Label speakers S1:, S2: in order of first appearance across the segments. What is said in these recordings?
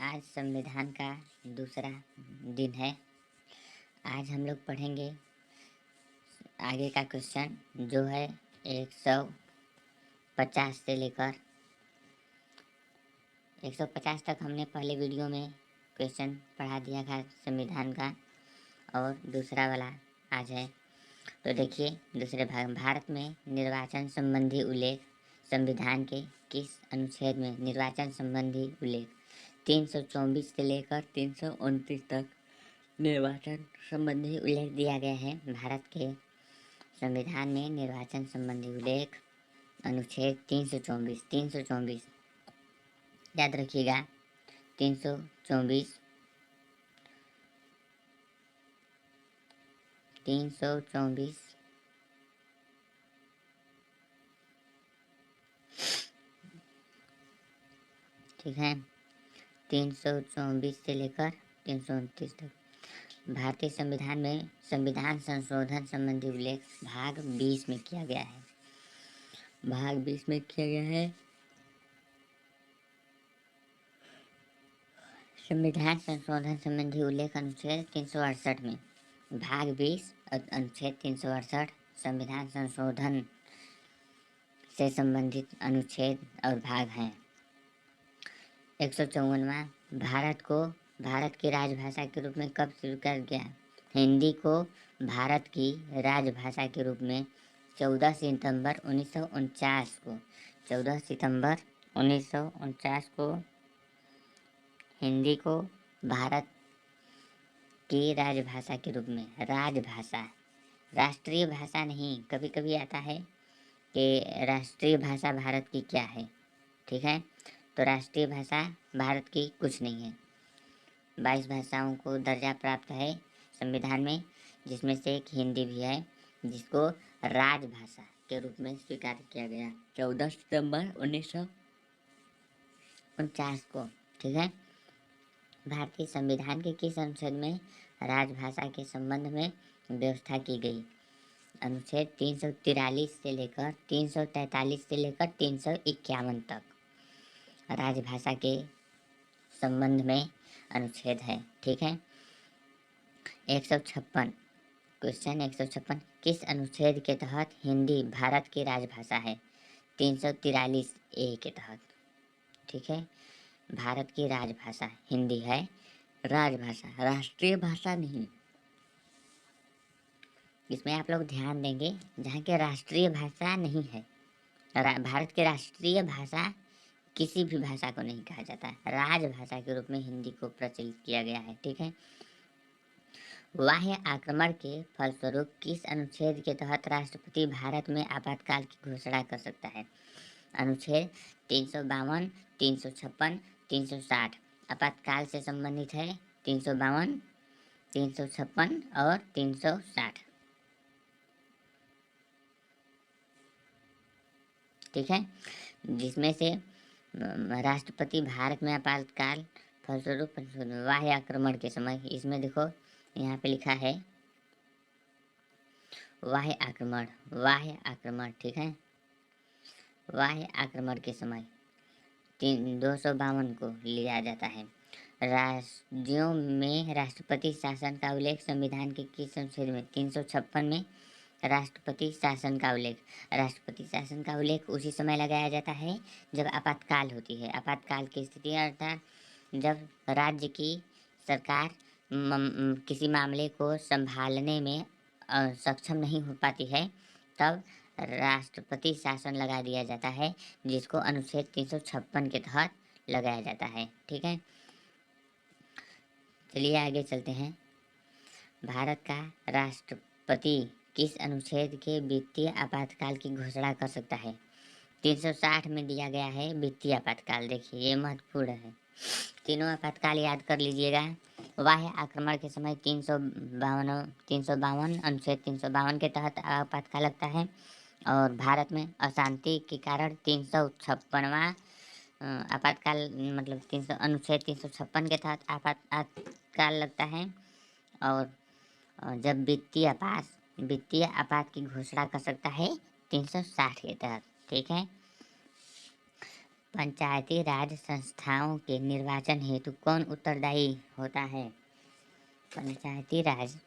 S1: आज संविधान का दूसरा दिन है। आज हम लोग पढ़ेंगे आगे का क्वेश्चन जो है 150 से लेकर 150 तक हमने पहले वीडियो में क्वेश्चन पढ़ा दिया था संविधान का, और दूसरा वाला आज है। तो देखिए दूसरे भाग, भारत में निर्वाचन संबंधी उल्लेख संविधान के किस अनुच्छेद में निर्वाचन संबंधी उल्लेख 324 से लेकर 329 तक निर्वाचन संबंधी उल्लेख दिया गया है। भारत के संविधान में निर्वाचन संबंधी उल्लेख अनुच्छेद 324 याद रखिएगा। 324 ठीक है। 324 से लेकर 329 तक भारतीय संविधान में संविधान संशोधन संबंधी उल्लेख भाग 20 में किया गया है। भाग 20 में किया गया है संविधान संशोधन संबंधी उल्लेख अनुच्छेद 368 में। भाग 20 अनुच्छेद 368 संविधान संशोधन से संबंधित अनुच्छेद और भाग हैं। 154वां भारत की राजभाषा के रूप में कब शुरू किया गया? हिंदी को भारत की राजभाषा के रूप में 14 सितंबर 1949 को 14 सितंबर 1949 को हिंदी को भारत की राजभाषा के रूप में, राजभाषा राष्ट्रीय भाषा नहीं। कभी कभी आता है कि राष्ट्रीय भाषा भारत की क्या है, ठीक है। तो राष्ट्रीय भाषा भारत की कुछ नहीं है। 22 भाषाओं को दर्जा प्राप्त है संविधान में, जिसमें से एक हिंदी भी है जिसको राजभाषा के रूप में स्वीकार किया गया 14 सितंबर 1949 को, ठीक है। भारतीय संविधान के किस अनुच्छेद में राजभाषा के संबंध में व्यवस्था की गई? अनुच्छेद 343 से लेकर 343 से लेकर 351 तक राजभाषा के संबंध में अनुच्छेद है, ठीक है। 156 क्वेश्चन 156 किस अनुच्छेद के तहत हिंदी भारत की राजभाषा है? 343A के तहत, ठीक है। भारत की राजभाषा हिंदी है, राजभाषा राष्ट्रीय भाषा नहीं। इसमें आप लोग ध्यान देंगे, जहाँ के राष्ट्रीय भाषा नहीं है। भारत की राष्ट्रीय भाषा किसी भी भाषा को नहीं कहा जाता है, राजभाषा के रूप में हिंदी को प्रचलित किया गया है, ठीक है। बाह्य आक्रमण के फलस्वरूप किस अनुच्छेद के तहत राष्ट्रपति भारत में आपातकाल की घोषणा कर सकता है? अनुच्छेद 352, 356, 360 आपातकाल से संबंधित है। 352, 356 और 360, ठीक है। जिसमें से राष्ट्रपति भारत में आपातकाल फलस्वरूप बाह्य आक्रमण के समय, इसमें देखो यहाँ पे लिखा है बाह्य आक्रमण, ठीक है। बाह्य आक्रमण के समय 252 को लिया जाता है। राज्यों में राष्ट्रपति शासन का उल्लेख संविधान के किस अनुच्छेद में? 356 में राष्ट्रपति शासन का उल्लेख उसी समय लगाया जाता है जब आपातकाल होती है। आपातकाल की स्थिति अर्थात जब राज्य की सरकार किसी मामले को संभालने में सक्षम नहीं हो पाती है, तब राष्ट्रपति शासन लगा दिया जाता है, जिसको अनुच्छेद 356 के तहत लगाया जाता है, ठीक है। चलिए आगे चलते हैं। भारत का राष्ट्रपति किस अनुच्छेद के वित्तीय आपातकाल की घोषणा कर सकता है? 360 में दिया गया है वित्तीय आपातकाल। देखिए ये महत्वपूर्ण है, तीनों आपातकाल याद कर लीजिएगा। बाह्य आक्रमण के समय 352 अनुच्छेद 352 के तहत आपातकाल लगता है, और भारत में अशांति के कारण 356वां आपातकाल मतलब अनुच्छेद 356 के तहत आपातकाल लगता है। और जब वित्तीय आपात की घोषणा कर सकता है 360 के तहत, ठीक है। पंचायती राज संस्थाओं के निर्वाचन हेतु कौन उत्तरदायी होता है? पंचायती राज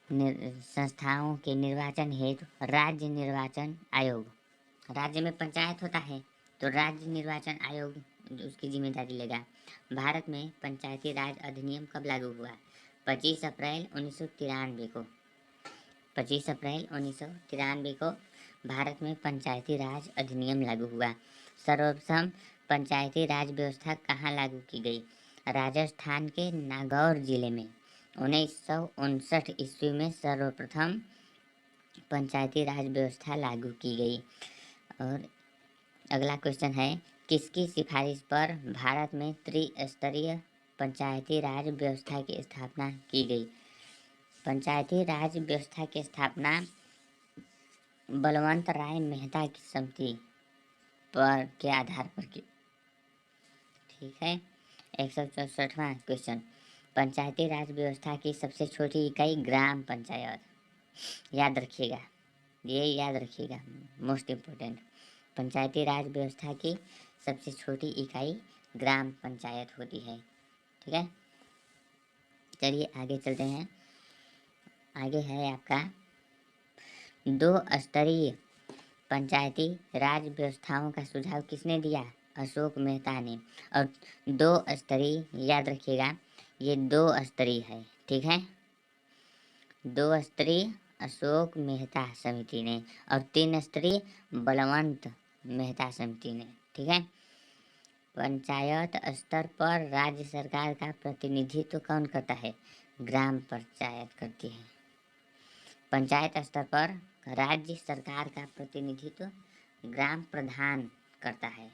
S1: संस्थाओं के निर्वाचन हेतु राज्य निर्वाचन आयोग। राज्य में पंचायत होता है तो राज्य निर्वाचन आयोग उसकी जिम्मेदारी लेगा। भारत में पंचायती राज अधिनियम कब लागू हुआ? 25 अप्रैल 1993 को। 25 अप्रैल 1993 को भारत में पंचायती राज अधिनियम लागू हुआ। सर्वप्रथम पंचायती राज व्यवस्था कहाँ लागू की गई? राजस्थान के नागौर जिले में 1959 ईस्वी में सर्वप्रथम पंचायती राज व्यवस्था लागू की गई। और अगला क्वेश्चन है, किसकी सिफारिश पर भारत में त्रिस्तरीय पंचायती राज व्यवस्था की स्थापना की गई? पंचायती राज व्यवस्था की स्थापना बलवंत राय मेहता की समिति पर के आधार पर की। ठीक है। 164वां क्वेश्चन, पंचायती राज व्यवस्था की सबसे छोटी इकाई ग्राम पंचायत। याद रखिएगा, ये याद रखिएगा, मोस्ट इम्पोर्टेंट। पंचायती राज व्यवस्था की सबसे छोटी इकाई ग्राम पंचायत होती है। ठीक है, चलिए आगे चलते हैं। आगे है आपका 2 स्तरीय पंचायती राज व्यवस्थाओं का सुझाव किसने दिया? अशोक मेहता ने। और 2 स्तरीय याद रखिएगा, ये 2 स्तरीय है। ठीक है, 2 स्तरीय अशोक मेहता समिति ने और 3 स्तरीय बलवंत मेहता समिति ने। ठीक है। पंचायत स्तर पर राज्य सरकार का प्रतिनिधित्व कौन करता है? ग्राम पंचायत करती है। पंचायत स्तर पर राज्य सरकार का प्रतिनिधित्व ग्राम प्रधान करता है।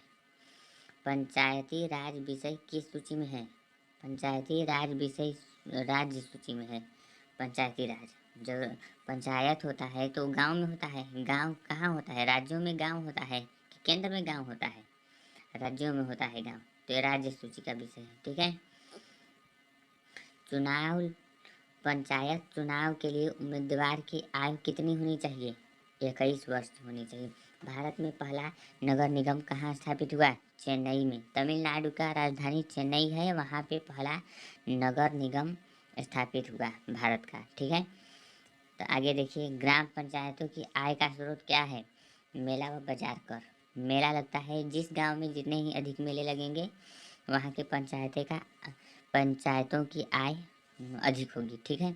S1: पंचायती राज विषय किस सूची में है? पंचायती राज विषय राज्य सूची में है। पंचायती राज जो पंचायत होता है तो गांव में होता है। गांव कहाँ होता है? राज्यों में गांव होता है कि केंद्र में गांव होता है? राज्यों में होता है गांव, तो ये राज्य सूची का विषय है। ठीक है। चुनाव, पंचायत चुनाव के लिए उम्मीदवार की आयु कितनी होनी चाहिए? 21 वर्ष होनी चाहिए। भारत में पहला नगर निगम कहाँ स्थापित हुआ? चेन्नई में। तमिलनाडु का राजधानी चेन्नई है, वहाँ पे पहला नगर निगम स्थापित हुआ भारत का। ठीक है, तो आगे देखिए, ग्राम पंचायतों की आय का स्रोत क्या है? मेला व बाजार कर। मेला लगता है, जिस गांव में जितने ही अधिक मेले लगेंगे वहाँ के पंचायतों की आय अधिक होगी। ठीक है।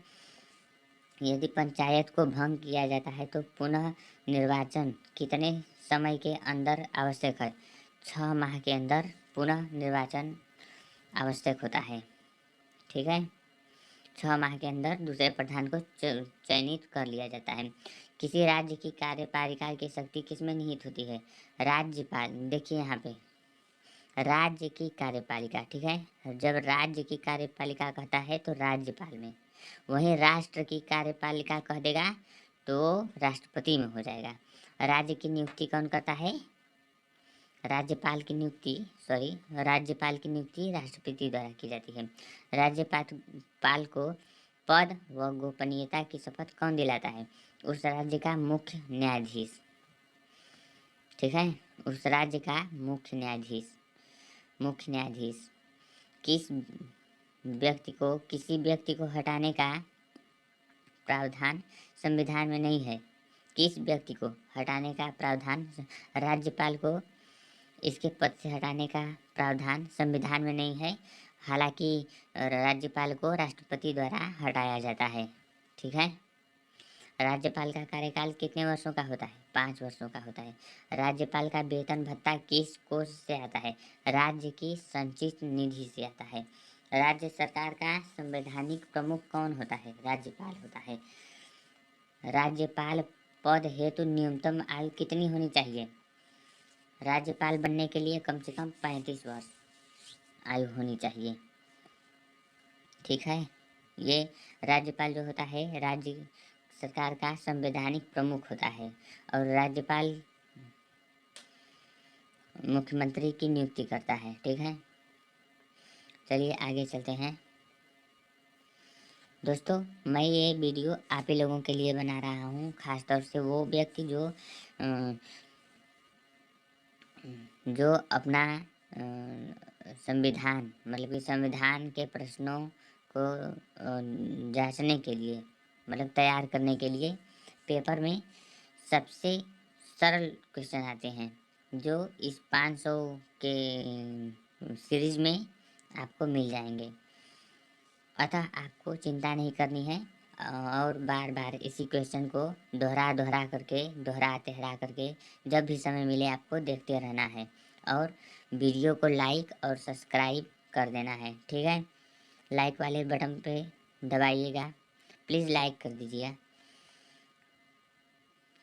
S1: यदि पंचायत को भंग किया जाता है तो पुनः निर्वाचन कितने समय के अंदर आवश्यक है? 6 माह के अंदर पुनः निर्वाचन आवश्यक होता है। ठीक है, 6 माह के अंदर दूसरे प्रधान को चयनित कर लिया जाता है। किसी राज्य की कार्यपालिका की शक्ति किसमें निहित होती है? राज्यपाल। देखिए यहाँ पे राज्य की कार्यपालिका। ठीक है, जब राज्य की कार्यपालिका कहता है तो राज्यपाल में, वहीं राष्ट्र की कार्यपालिका कह देगा तो राष्ट्रपति में हो जाएगा। राज्य की नियुक्ति कौन करता है? राज्यपाल की नियुक्ति राष्ट्रपति द्वारा की जाती है। राज्यपाल को पद व गोपनीयता की शपथ कौन दिलाता है? उस राज्य का मुख्य न्यायाधीश। ठीक है, उस राज्य का मुख्य न्यायाधीश। किसी व्यक्ति को हटाने का प्रावधान संविधान में नहीं है। किस व्यक्ति को हटाने का प्रावधान? राज्यपाल को इसके पद से हटाने का प्रावधान संविधान में नहीं है। हालांकि राज्यपाल को राष्ट्रपति द्वारा हटाया जाता है। ठीक है, राज्यपाल का कार्यकाल कितने वर्षों का होता है? 5 वर्षों का होता है। राज्यपाल का वेतन भत्ता किस कोष से आता है? राज्य की संचित निधि से आता है। राज्य सरकार का संवैधानिक प्रमुख कौन होता है? राज्यपाल होता है। राज्यपाल पद हेतु न्यूनतम आयु कितनी होनी चाहिए? राज्यपाल बनने के लिए कम से कम 35 वर्ष आयु होनी चाहिए। ठीक है, ये राज्यपाल जो होता है राज्य सरकार का संवैधानिक प्रमुख होता है और राज्यपाल मुख्यमंत्री की नियुक्ति करता है। ठीक है, चलिए आगे चलते हैं। दोस्तों, मैं ये वीडियो आप ही लोगों के लिए बना रहा हूँ, ख़ास तौर से वो व्यक्ति जो जो अपना संविधान मतलब कि संविधान के प्रश्नों को जांचने के लिए मतलब तैयार करने के लिए पेपर में सबसे सरल क्वेश्चन आते हैं जो इस 500 के सीरीज में आपको मिल जाएंगे। अतः आपको चिंता नहीं करनी है और बार बार इसी क्वेश्चन को दोहरा करके जब भी समय मिले आपको देखते रहना है और वीडियो को लाइक और सब्सक्राइब कर देना है। ठीक है, लाइक वाले बटन पे दबाइएगा, प्लीज़ लाइक कर दीजिए।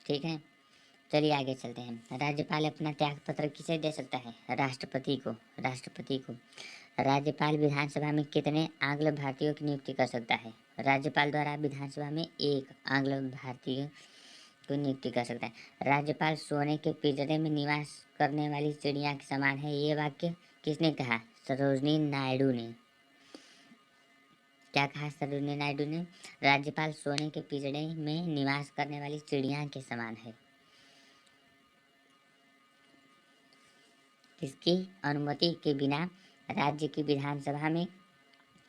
S1: ठीक है, चलिए आगे चलते हैं। राज्यपाल अपना त्याग पत्र किसे दे सकता है? राष्ट्रपति को। राज्यपाल विधानसभा में कितने आंग्ल भारतीयों की नियुक्ति कर सकता है? राज्यपाल द्वारा विधानसभा में एक आंग्ल भारतीय को नियुक्ति कर सकता है। राज्यपाल सोने के पिंजरे में निवास करने वाली चिड़िया के समान है, ये वाक्य किसने कहा? सरोजिनी नायडू ने। क्या कहा सरोजिनी नायडू ने? राज्यपाल सोने के पिंजरे में निवास करने वाली चिड़िया के समान है। इसकी अनुमति के बिना राज्य की विधानसभा में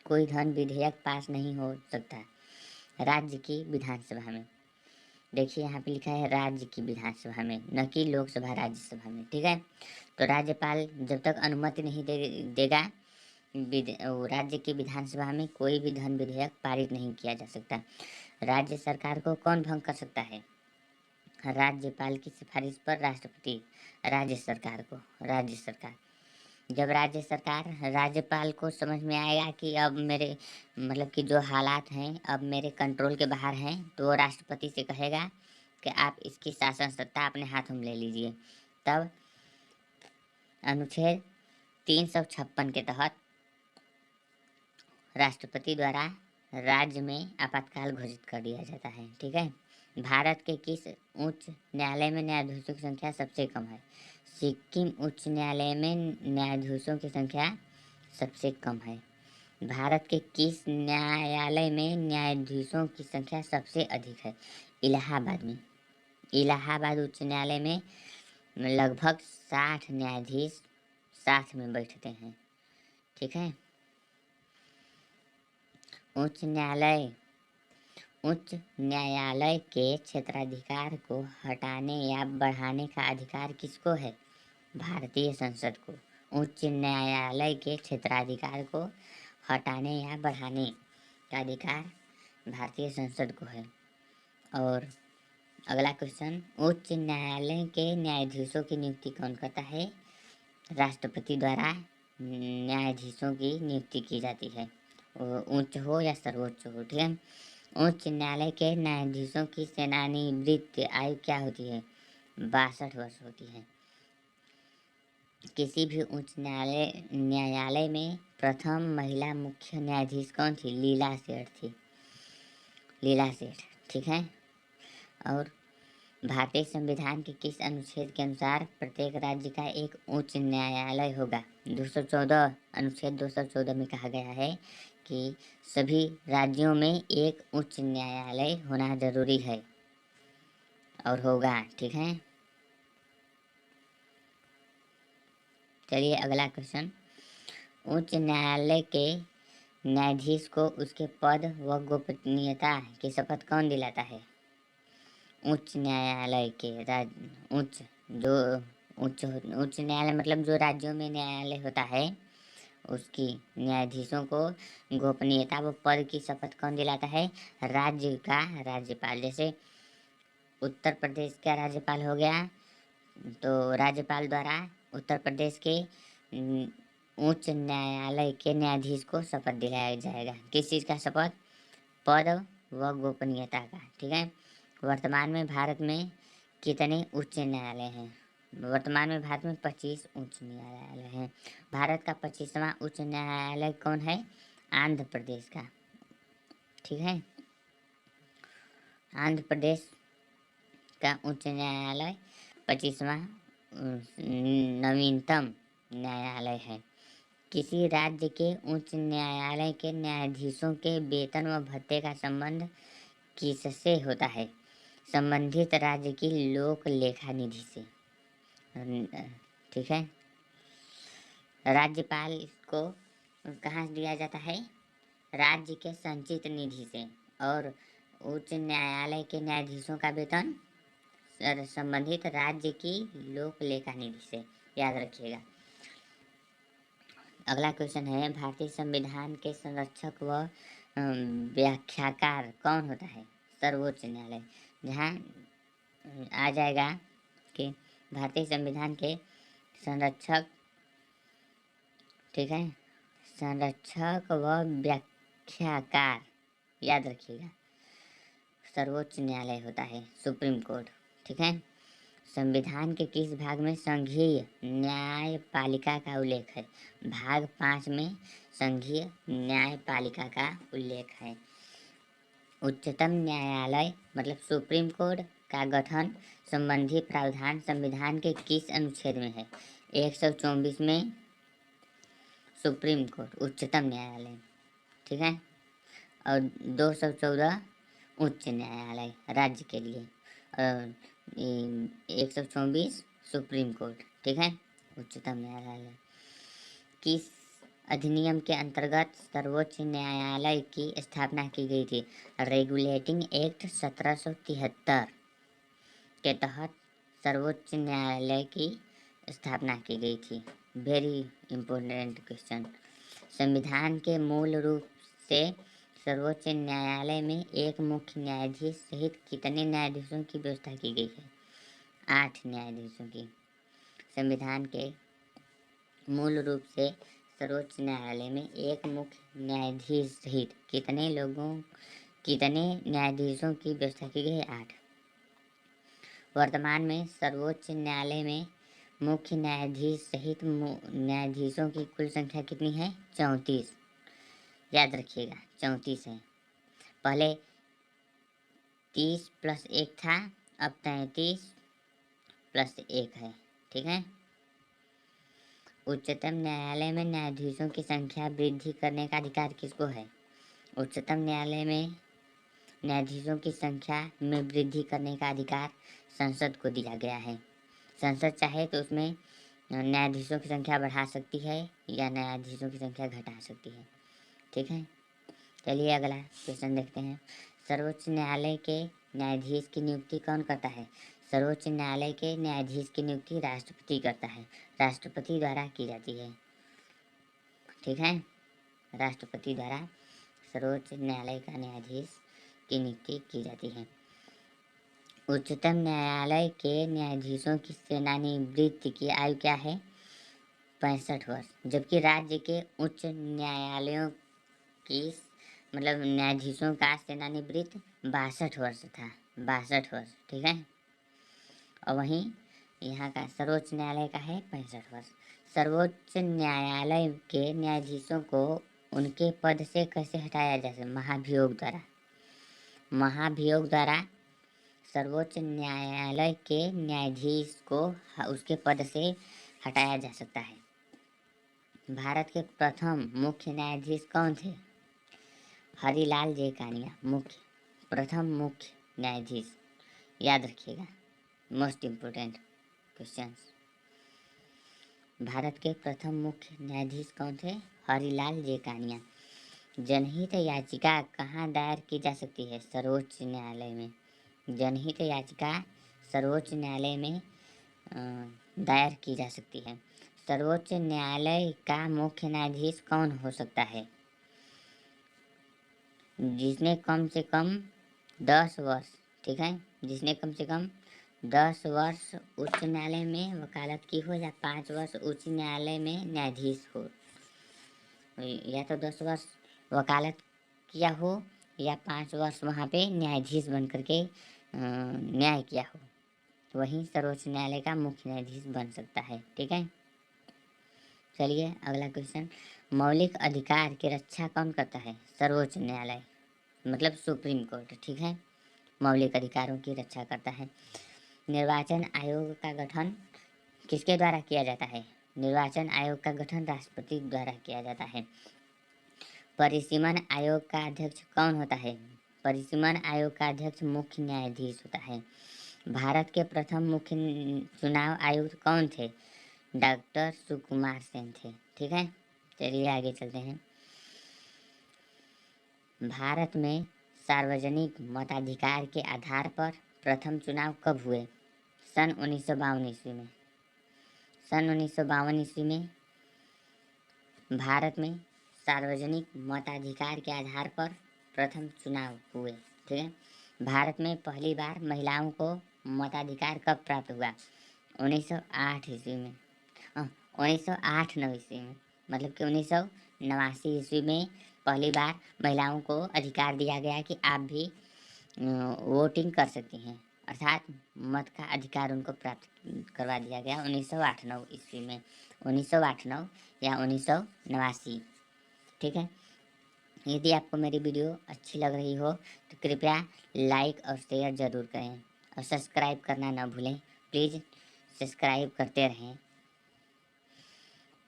S1: कोई धन विधेयक पास नहीं हो सकता। राज्य की विधानसभा में, देखिए यहाँ पे लिखा है राज्य की विधानसभा में, न कि लोकसभा राज्यसभा में। ठीक है, तो राज्यपाल जब तक अनुमति नहीं देगा राज्य की विधानसभा में कोई भी धन विधेयक पारित नहीं किया जा सकता। राज्य सरकार को कौन भंग कर सकता है? राज्यपाल की सिफारिश पर राष्ट्रपति। राज्य सरकार जब राज्य सरकार राज्यपाल को समझ में आएगा कि अब मेरे मतलब कि जो हालात हैं अब मेरे कंट्रोल के बाहर हैं, तो वो राष्ट्रपति से कहेगा कि आप इसकी शासन सत्ता अपने हाथों में ले लीजिए। तब अनुच्छेद 356 के तहत राष्ट्रपति द्वारा राज्य में आपातकाल घोषित कर दिया जाता है। ठीक है, भारत के किस उच्च न्यायालय में न्यायाधीशों की संख्या सबसे कम है? सिक्किम उच्च न्यायालय में न्यायाधीशों की संख्या सबसे कम है। भारत के किस न्यायालय में न्यायाधीशों की संख्या सबसे अधिक है? इलाहाबाद में। इलाहाबाद उच्च न्यायालय में लगभग 60 न्यायाधीश साथ में बैठते हैं। ठीक है, उच्च न्यायालय के क्षेत्राधिकार को हटाने या बढ़ाने का अधिकार किसको है? भारतीय संसद को। उच्च न्यायालय के क्षेत्राधिकार को हटाने या बढ़ाने का अधिकार भारतीय संसद को है। और अगला क्वेश्चन, उच्च न्यायालय के न्यायाधीशों की नियुक्ति कौन करता है? राष्ट्रपति द्वारा न्यायाधीशों की नियुक्ति की जाती है, उच्च हो या सर्वोच्च हो। ठीक है, उच्च न्यायालय के न्यायाधीशों की सेवानिवृत्ति आयु क्या होती है? 62 वर्ष होती है। किसी भी उच्च न्यायालय में प्रथम महिला मुख्य न्यायाधीश कौन थी? लीला सेठ थी। ठीक है, और भारतीय संविधान के किस अनुच्छेद के अनुसार प्रत्येक राज्य का एक उच्च न्यायालय होगा? 214 अनुच्छेद 214 में कहा गया है कि सभी राज्यों में एक उच्च न्यायालय होना जरूरी है और होगा। ठीक है, चलिए अगला क्वेश्चन, उच्च न्यायालय के न्यायाधीश को उसके पद व गोपनीयता की शपथ कौन दिलाता है? उच्च न्यायालय के उच्च न्यायालय मतलब जो राज्यों में न्यायालय होता है उसकी न्यायाधीशों को गोपनीयता व पद की शपथ कौन दिलाता है? राज्य का राज्यपाल। जैसे उत्तर प्रदेश का राज्यपाल हो गया, तो राज्यपाल द्वारा उत्तर प्रदेश के उच्च न्यायालय के न्यायाधीश को शपथ दिलाया जाएगा। किस चीज़ का शपथ? पद व गोपनीयता का। ठीक है, वर्तमान में भारत में कितने उच्च न्यायालय हैं? वर्तमान में भारत में 25 उच्च न्यायालय हैं। भारत का 25वां उच्च न्यायालय कौन है? आंध्र प्रदेश का। ठीक है, आंध्र प्रदेश का उच्च न्यायालय 25वां नवीनतम न्यायालय है। किसी राज्य के उच्च न्यायालय के न्यायाधीशों के वेतन व भत्ते का संबंध किससे होता है? संबंधित राज्य की लोक लेखा निधि से। ठीक है। राज्यपाल को कहाँ से दिया जाता है? राज्य के संचित निधि से। और उच्च न्यायालय के न्यायाधीशों का वेतन संबंधित राज्य की लोक लेखा निधि से। याद रखिएगा। अगला क्वेश्चन है, भारतीय संविधान के संरक्षक व व्याख्याकार कौन होता है? सर्वोच्च न्यायालय। जहाँ आ जाएगा कि भारतीय संविधान के संरक्षक, ठीक है, संरक्षक व व्याख्याकार, याद रखिएगा, सर्वोच्च न्यायालय होता है, सुप्रीम कोर्ट। ठीक है। संविधान के किस भाग में संघीय न्यायपालिका का उल्लेख है? भाग 5 में संघीय न्यायपालिका का उल्लेख है। उच्चतम न्यायालय मतलब सुप्रीम कोर्ट का गठन संबंधी प्रावधान संविधान के किस अनुच्छेद में है? 124 में सुप्रीम कोर्ट उच्चतम न्यायालय, ठीक है, और 214 उच्च न्यायालय राज्य के लिए, और 124 सुप्रीम कोर्ट, ठीक है, उच्चतम न्यायालय। किस अधिनियम के अंतर्गत सर्वोच्च न्यायालय की स्थापना की गई थी? रेगुलेटिंग एक्ट 1773 के तहत सर्वोच्च न्यायालय की स्थापना की गई थी। Very important question. संविधान के मूल रूप से सर्वोच्च न्यायालय में एक मुख्य न्यायाधीश सहित कितने न्यायाधीशों की व्यवस्था की गई है? 8 न्यायाधीशों की। संविधान के मूल रूप से सर्वोच्च न्यायालय में एक मुख्य न्यायाधीश सहित कितने न्यायाधीशों की व्यवस्था की गई है? 8। वर्तमान में सर्वोच्च न्यायालय में मुख्य न्यायाधीश सहित न्यायाधीशों की कुल संख्या कितनी है? 34। याद रखिएगा, 34 है। पहले 30 + 1 था, अब 33 + 1 है, ठीक है। उच्चतम न्यायालय में न्यायाधीशों की संख्या वृद्धि करने का अधिकार किसको है? उच्चतम न्यायालय में न्यायाधीशों की संख्या में वृद्धि करने का अधिकार संसद को दिया गया है। संसद चाहे तो उसमें न्यायाधीशों की संख्या बढ़ा सकती है या न्यायाधीशों की संख्या घटा सकती है, ठीक है। चलिए अगला क्वेश्चन देखते हैं। सर्वोच्च न्यायालय के न्यायाधीश की नियुक्ति कौन करता है? सर्वोच्च न्यायालय के न्यायाधीश की नियुक्ति राष्ट्रपति करता है। राष्ट्रपति द्वारा की जाती है, ठीक है। राष्ट्रपति द्वारा सर्वोच्च न्यायालय का न्यायाधीश की नियुक्ति की जाती है। उच्चतम न्यायालय के न्यायाधीशों की सेवानिवृत्ति की आयु क्या है? 65 वर्ष। जबकि राज्य के उच्च न्यायालयों की मतलब न्यायाधीशों का सेवानिवृत्त 62 वर्ष था, 62 वर्ष, ठीक है। और वहीं यहाँ का सर्वोच्च न्यायालय का है 65 वर्ष। सर्वोच्च न्यायालय के न्यायाधीशों को उनके पद से कैसे हटाया जा सकता? महाभियोग द्वारा। महाभियोग द्वारा सर्वोच्च न्यायालय के न्यायाधीश को उसके पद से हटाया जा सकता है। भारत के प्रथम मुख्य न्यायाधीश कौन थे? हरिलाल जे कानिया प्रथम मुख्य न्यायाधीश। याद रखिएगा, मोस्ट इम्पोर्टेंट क्वेश्चंस। भारत के प्रथम मुख्य न्यायाधीश कौन थे? हरिलाल जे कानिया। जनहित याचिका कहाँ दायर की जा सकती है? सर्वोच्च न्यायालय में। जनहित याचिका सर्वोच्च न्यायालय में दायर की जा सकती है। सर्वोच्च न्यायालय का मुख्य न्यायाधीश कौन हो सकता है? जिसने कम से कम 10 वर्ष, ठीक है, जिसने कम से कम 10 वर्ष उच्च न्यायालय में वकालत की हो या 5 वर्ष उच्च न्यायालय में न्यायाधीश हो, या तो 10 वर्ष वकालत किया हो या 5 वर्ष वहाँ पे न्यायाधीश बन करके न्याय किया हो, वही सर्वोच्च न्यायालय का मुख्य न्यायाधीश बन सकता है, ठीक है। चलिए अगला क्वेश्चन। मौलिक अधिकार की रक्षा कौन करता है? सर्वोच्च न्यायालय मतलब सुप्रीम कोर्ट, ठीक है, मौलिक अधिकारों की रक्षा करता है। निर्वाचन आयोग का गठन किसके द्वारा किया जाता है? निर्वाचन आयोग का गठन राष्ट्रपति द्वारा किया जाता है। परिसीमन आयोग का अध्यक्ष कौन होता है? परिसीमन आयोग का अध्यक्ष मुख्य न्यायाधीश होता है। भारत के प्रथम मुख्य चुनाव आयुक्त कौन थे? डॉक्टर सुकुमार सेन थे। ठीक है, चलिए आगे चलते हैं। भारत में सार्वजनिक मताधिकार के आधार पर प्रथम चुनाव कब हुए? सन 1952 ईस्वी में। सन 1952 ईस्वी में भारत में सार्वजनिक मताधिकार के आधार पर प्रथम चुनाव हुए। ठीक है, भारत में पहली बार महिलाओं को मताधिकार कब प्राप्त हुआ? 1908 ईस्वी में। 1908 9 ईस्वी में, मतलब कि 1989 ईस्वी में पहली बार महिलाओं को अधिकार दिया गया कि आप भी वोटिंग कर सकती हैं, अर्थात मत का अधिकार उनको प्राप्त करवा दिया गया 1908-9 ईस्वी में। 1908-9 या 1989। ठीक है, यदि आपको मेरी वीडियो अच्छी लग रही हो तो कृपया लाइक और शेयर ज़रूर करें और सब्सक्राइब करना ना भूलें। प्लीज़ सब्सक्राइब करते रहें।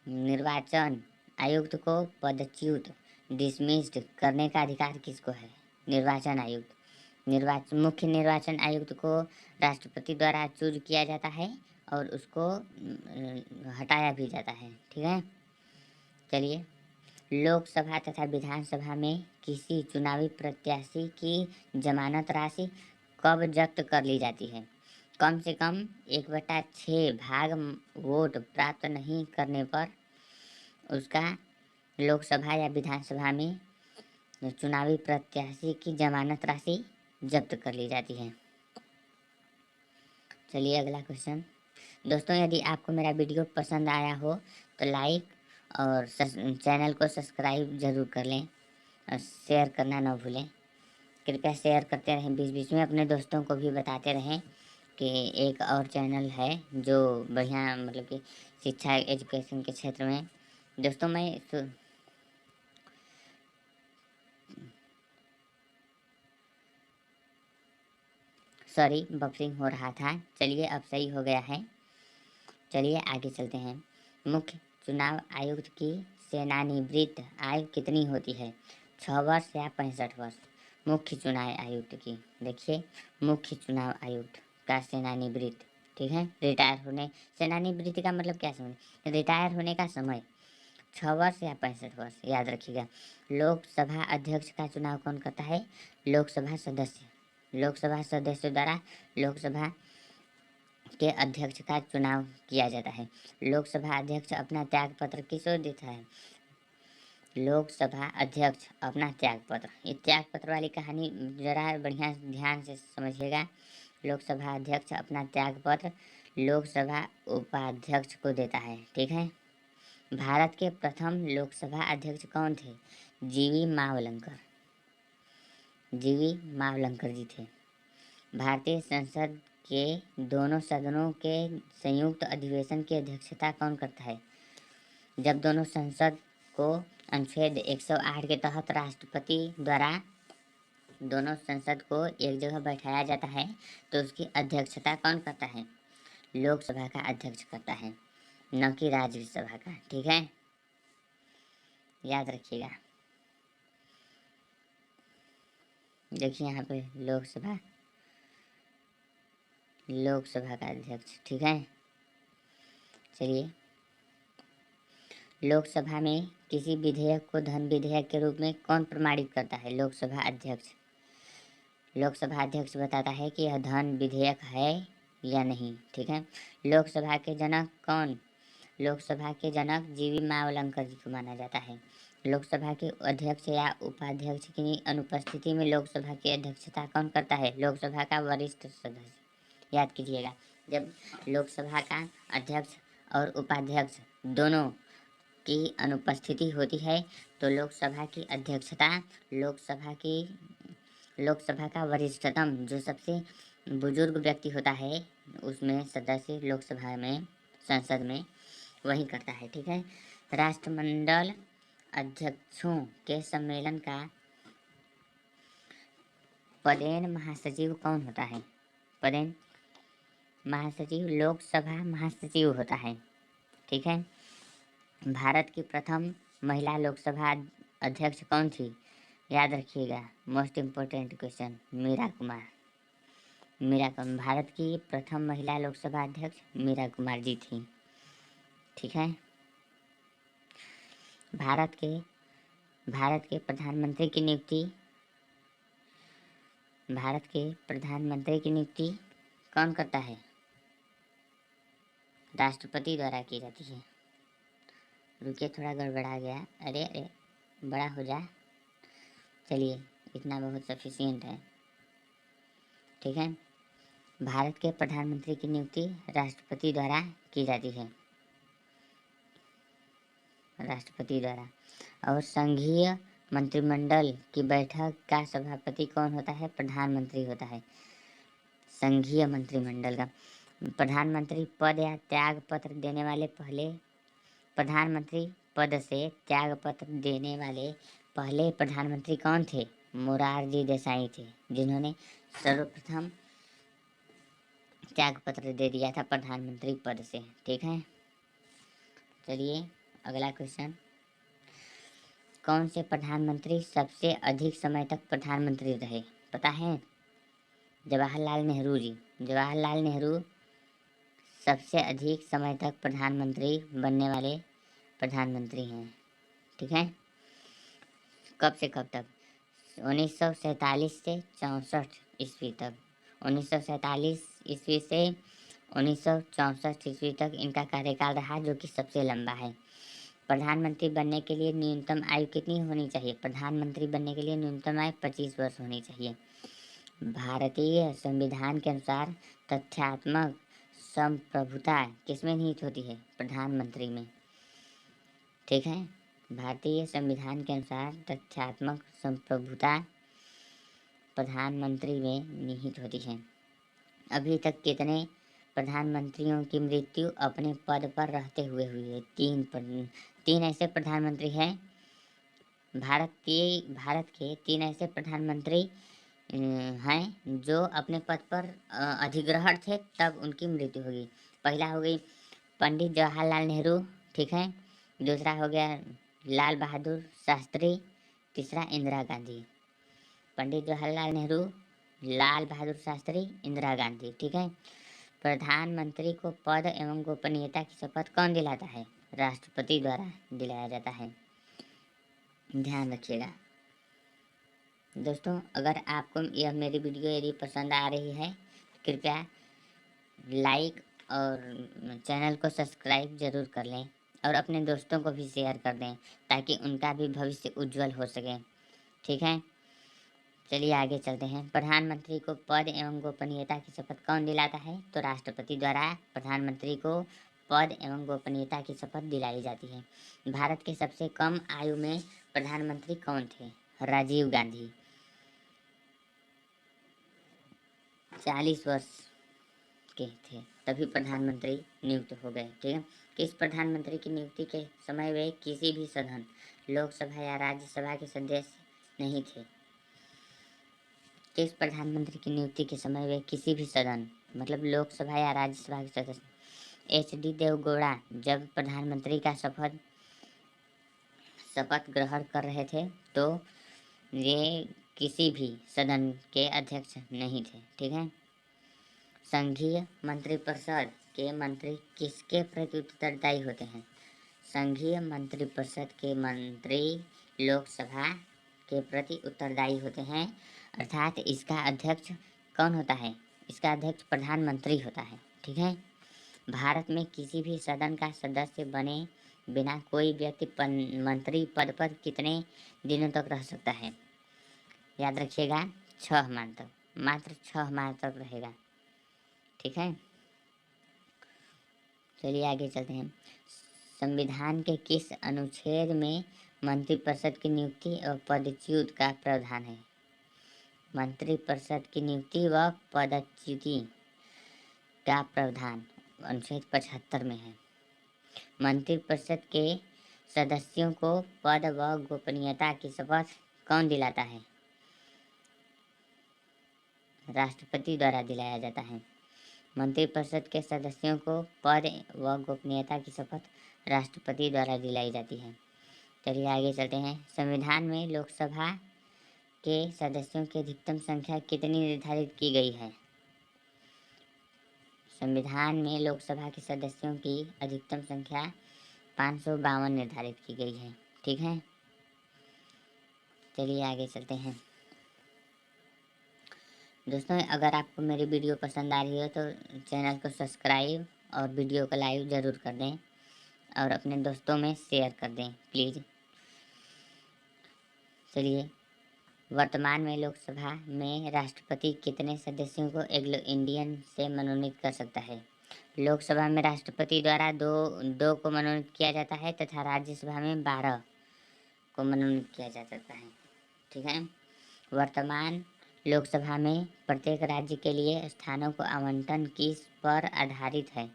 S1: निर्वाचन आयुक्त को पदच्युत डिसमिस्ड करने का अधिकार किसको है? निर्वाचन आयुक्त। मुख्य निर्वाचन आयुक्त को राष्ट्रपति द्वारा चूज किया जाता है और उसको हटाया भी जाता है। ठीक है, चलिए। लोकसभा तथा विधानसभा में किसी चुनावी प्रत्याशी की जमानत राशि कब जब्त कर ली जाती है? कम से कम 1/6 भाग वोट प्राप्त नहीं करने पर उसका लोकसभा या विधानसभा में चुनावी प्रत्याशी की जमानत राशि जब्त कर ली जाती है। चलिए अगला क्वेश्चन। दोस्तों, यदि आपको मेरा वीडियो पसंद आया हो तो लाइक और चैनल को सब्सक्राइब ज़रूर कर लें और शेयर करना ना भूलें। कृपया शेयर करते रहें, बीच बीच में अपने दोस्तों को भी बताते रहें कि एक और चैनल है जो बढ़िया, मतलब कि शिक्षा एजुकेशन के क्षेत्र में। दोस्तों, मैं सॉरी, बफरिंग हो रहा था। चलिए अब सही हो गया है। चलिए आगे चलते हैं। मुख्य चुनाव आयुक्त की सेवानिवृत्त आयु कितनी होती है? 6 वर्ष या 65 वर्ष? मुख्य चुनाव आयुक्त की, देखिए, मुख्य चुनाव आयुक्त का सेवानिवृत्त, ठीक है, रिटायर होने, सेवानिवृत्ति का मतलब क्या समझ, रिटायर होने का समय 6 वर्ष या 65 वर्ष, याद रखिएगा। लोकसभा अध्यक्ष का चुनाव कौन करता है? लोकसभा सदस्य। लोकसभा सदस्य द्वारा लोकसभा के अध्यक्ष का चुनाव किया जाता है। लोकसभा अध्यक्ष अपना त्यागपत्र किसको देता है? लोकसभा अध्यक्ष अपना त्यागपत्र, ये त्यागपत्र वाली कहानी जरा बढ़िया ध्यान से समझिएगा। लोकसभा अध्यक्ष अपना त्यागपत्र लोकसभा उपाध्यक्ष को देता है। ठीक है, भारत के प्रथम लोकसभा अध्यक्ष कौन थे? जीवी मावलंकर। जीवी मावलंकर जी थे। भारतीय संसद के दोनों सदनों के संयुक्त अधिवेशन की अध्यक्षता कौन करता है? जब दोनों संसद को अनुच्छेद 108 के तहत राष्ट्रपति द्वारा दोनों संसद को एक जगह बैठाया जाता है तो उसकी अध्यक्षता कौन करता है? लोकसभा का अध्यक्ष करता है, न कि राज्यसभा का। ठीक है, याद रखिएगा। देखिए यहाँ पे लोकसभा का अध्यक्ष। ठीक है, चलिए। लोकसभा में किसी विधेयक को धन विधेयक के रूप में कौन प्रमाणित करता है? लोकसभा अध्यक्ष। लोकसभा अध्यक्ष बताता है कि यह धन विधेयक है या नहीं। ठीक है, लोकसभा के जनक कौन? लोकसभा के जनक जीवी मावलंकर जी को माना जाता है। लोकसभा के अध्यक्ष या उपाध्यक्ष की अनुपस्थिति में लोकसभा की अध्यक्षता कौन करता है? लोकसभा का वरिष्ठ सदस्य। याद कीजिएगा, जब लोकसभा का अध्यक्ष और उपाध्यक्ष दोनों की अनुपस्थिति होती है तो लोकसभा की अध्यक्षता लोकसभा का वरिष्ठतम, जो सबसे बुजुर्ग व्यक्ति होता है उसमें सदस्य लोकसभा में, संसद में, वही करता है। ठीक है, राष्ट्रमंडल अध्यक्षों के सम्मेलन का पदेन महासचिव कौन होता है? पदेन महासचिव लोकसभा महासचिव होता है। ठीक है, भारत की प्रथम महिला लोकसभा अध्यक्ष कौन थी? याद रखिएगा, most important question, Meera Kumar. Bharat की प्रथम महिला लोकसभा अध्यक्ष मीरा कुमार जी थी। ठीक है। भारत के प्रधानमंत्री की नियुक्ति कौन करता है? राष्ट्रपति द्वारा की जाती है। रुकिए, थोड़ा गड़बड़ा गया। अरे अरे, बड़ा हो जा। चलिए, इतना बहुत सफिशिएंट है। ठीक है। भारत के प्रधानमंत्री की नियुक्ति राष्ट्रपति द्वारा की जाती है, राष्ट्रपति द्वारा। और संघीय मंत्रिमंडल की बैठक का सभापति कौन होता है? प्रधानमंत्री होता है। संघीय मंत्रिमंडल का प्रधानमंत्री पद या त्याग पत्र देने वाले पहले प्रधानमंत्री पद से त्याग पत्र देने वाले पहले प्रधानमंत्री कौन थे? मोरारजी देसाई थे, जिन्होंने सर्वप्रथम त्याग पत्र दे दिया था प्रधानमंत्री पद से। ठीक है। चलिए अगला क्वेश्चन, कौन से प्रधानमंत्री सबसे अधिक समय तक प्रधानमंत्री रहे? पता है? जवाहरलाल नेहरू जी। जवाहरलाल नेहरू सबसे अधिक समय तक प्रधानमंत्री बनने वाले प्रधानमंत्री हैं। ठीक है। कब से कब तक? 1947 से 64 ईस्वी तक। 1947 ईस्वी से 1964 ईस्वी तक इनका कार्यकाल रहा, जो कि सबसे लंबा है। प्रधानमंत्री बनने के लिए न्यूनतम आयु कितनी होनी चाहिए? प्रधानमंत्री बनने के लिए न्यूनतम आयु 25 वर्ष होनी चाहिए। भारतीय संविधान के अनुसार तथ्यात्मक संप्रभुता किसमें निहित होती है? प्रधानमंत्री में। ठीक है। भारतीय संविधान के अनुसार तथ्यात्मक संप्रभुता प्रधानमंत्री में निहित होती है। अभी तक कितने प्रधानमंत्रियों की मृत्यु अपने पद पर रहते हुए हुई है? तीन ऐसे प्रधानमंत्री हैं। भारत के 3 ऐसे प्रधानमंत्री हैं जो अपने पद पर अधिग्रहण थे तब उनकी मृत्यु हो गई। पहला हो गई पंडित जवाहरलाल नेहरू। ठीक है। दूसरा हो गया लाल बहादुर शास्त्री। तीसरा इंदिरा गांधी। पंडित जवाहरलाल नेहरू, लाल बहादुर शास्त्री, इंदिरा गांधी। ठीक है। प्रधानमंत्री को पद एवं गोपनीयता की शपथ कौन दिलाता है? राष्ट्रपति द्वारा दिलाया जाता है। ध्यान रखिएगा दोस्तों। अगर आपको यह मेरी वीडियो यदि पसंद आ रही है, कृपया लाइक और चैनल को सब्सक्राइब जरूर कर लें और अपने दोस्तों को भी शेयर कर दें, ताकि उनका भी भविष्य उज्जवल हो सके। ठीक है। चलिए आगे चलते हैं। प्रधानमंत्री को पद एवं गोपनीयता की शपथ कौन दिलाता है? तो राष्ट्रपति द्वारा प्रधानमंत्री को पद एवं गोपनीयता की शपथ दिलाई जाती है। भारत के सबसे कम आयु में प्रधानमंत्री कौन थे? राजीव गांधी। 40 वर्ष के थे तभी प्रधानमंत्री नियुक्त हो गए। ठीक है। किस प्रधानमंत्री की नियुक्ति के समय वे किसी भी सदन, लोकसभा या राज्यसभा के सदस्य नहीं थे? किस प्रधानमंत्री की नियुक्ति के समय वे किसी भी सदन, मतलब लोकसभा या राज्यसभा के सदस्य? HD देवगौड़ा जब प्रधानमंत्री का शपथ ग्रहण कर रहे थे तो ये किसी भी सदन के अध्यक्ष नहीं थे। ठीक है। संघीय मंत्रिपरिषद के मंत्री किसके प्रति उत्तरदायी होते हैं? संघीय मंत्रिपरिषद के मंत्री लोकसभा के प्रति उत्तरदायी होते हैं, अर्थात इसका अध्यक्ष कौन होता है? इसका अध्यक्ष प्रधानमंत्री होता है। ठीक है। भारत में किसी भी सदन का सदस्य बने बिना कोई व्यक्ति मंत्री पद पर कितने दिनों तक रह सकता है? याद रखिएगा, 6 माह तक, मात्र 6 माह तक रहेगा। ठीक है। चलिए आगे चलते हैं। संविधान के किस अनुच्छेद में मंत्रिपरिषद की नियुक्ति और पदच्युति का प्रावधान है? मंत्रिपरिषद की नियुक्ति व पदच्युति का प्रावधान अनुच्छेद 75 में है। मंत्रिपरिषद के सदस्यों को पद व गोपनीयता की शपथ कौन दिलाता है? राष्ट्रपति द्वारा दिलाया जाता है। मंत्रिपरिषद के सदस्यों को पद व गोपनीयता की शपथ राष्ट्रपति द्वारा दिलाई जाती है। चलिए आगे चलते हैं। संविधान में लोकसभा के सदस्यों की अधिकतम संख्या कितनी निर्धारित की गई है? संविधान में लोकसभा के सदस्यों की अधिकतम संख्या 552 निर्धारित की गई है। ठीक है, चलिए आगे चलते हैं। दोस्तों, अगर आपको मेरी वीडियो पसंद आ रही हो तो चैनल को सब्सक्राइब और वीडियो को लाइक ज़रूर कर दें और अपने दोस्तों में शेयर कर दें प्लीज़। चलिए, वर्तमान में लोकसभा में राष्ट्रपति कितने सदस्यों को एंग्लो इंडियन से मनोनीत कर सकता है? लोकसभा में राष्ट्रपति द्वारा दो को मनोनीत किया जाता है तथा राज्यसभा में 12 को मनोनीत किया जा सकता है। ठीक है, वर्तमान लोकसभा में प्रत्येक राज्य के लिए स्थानों को आवंटन किस पर आधारित है?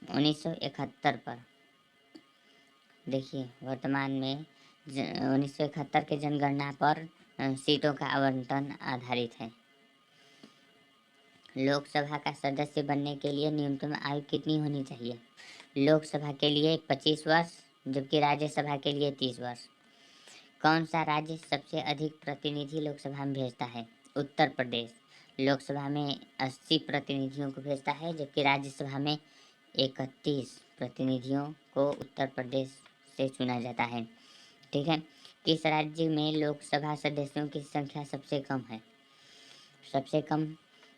S1: 1971 पर। देखिए, वर्तमान में 1971 के जनगणना पर सीटों का आवंटन आधारित है। लोकसभा का सदस्य बनने के लिए न्यूनतम आयु कितनी होनी चाहिए? लोकसभा के लिए 25 वर्ष, जबकि राज्यसभा के लिए 30 वर्ष। कौन सा राज्य सबसे अधिक प्रतिनिधि लोकसभा में भेजता है? उत्तर प्रदेश लोकसभा में 80 प्रतिनिधियों को भेजता है, जबकि राज्यसभा में 31 प्रतिनिधियों को उत्तर प्रदेश से चुना जाता है। ठीक है, किस राज्य में लोकसभा सदस्यों की संख्या सबसे कम है? सबसे कम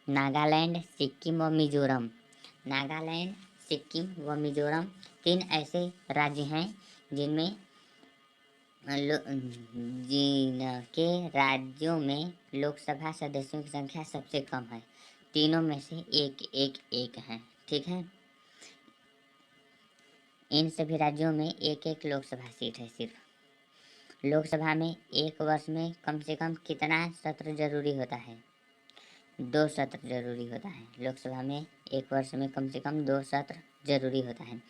S1: नागालैंड, सिक्किम व मिजोरम। नागालैंड, सिक्किम व मिजोरम 3 ऐसे राज्य हैं जिनमें जिनके राज्यों में लोकसभा सदस्यों की संख्या सबसे कम है। तीनों में से एक है। ठीक है, इन सभी राज्यों में एक लोकसभा सीट है सिर्फ। लोकसभा में एक वर्ष में कम से कम कितना सत्र जरूरी होता है? 2 सत्र जरूरी होता है। लोकसभा में एक वर्ष में कम से कम 2 सत्र जरूरी होता है।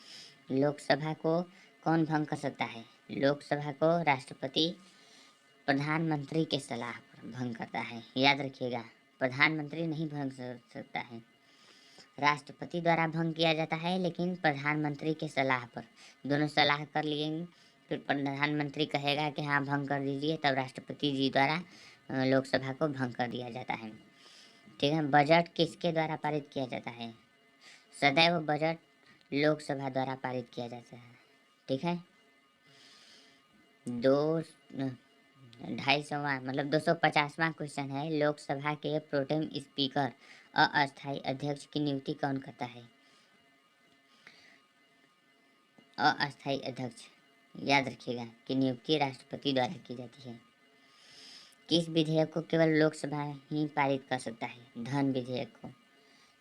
S1: लोकसभा को कौन भंग कर सकता है? लोकसभा को राष्ट्रपति प्रधानमंत्री के सलाह पर भंग करता है। याद रखिएगा, प्रधानमंत्री नहीं भंग कर सकता है, राष्ट्रपति द्वारा भंग किया जाता है, लेकिन प्रधानमंत्री के सलाह पर। दोनों सलाह कर लिए, फिर प्रधानमंत्री कहेगा कि हाँ भंग कर दीजिए, तब राष्ट्रपति जी द्वारा लोकसभा को भंग कर दिया जाता है। ठीक है, बजट किसके द्वारा पारित किया जाता है? सदैव बजट लोकसभा द्वारा पारित किया जाता है। ठीक है, 250वां मतलब 250वां क्वेश्चन है, लोकसभा के प्रोटेम स्पीकर अस्थायी अध्यक्ष की नियुक्ति कौन करता है? अस्थायी अध्यक्ष, याद रखिएगा कि नियुक्ति राष्ट्रपति द्वारा की जाती है। किस विधेयक को केवल लोकसभा ही पारित कर सकता है? धन विधेयक को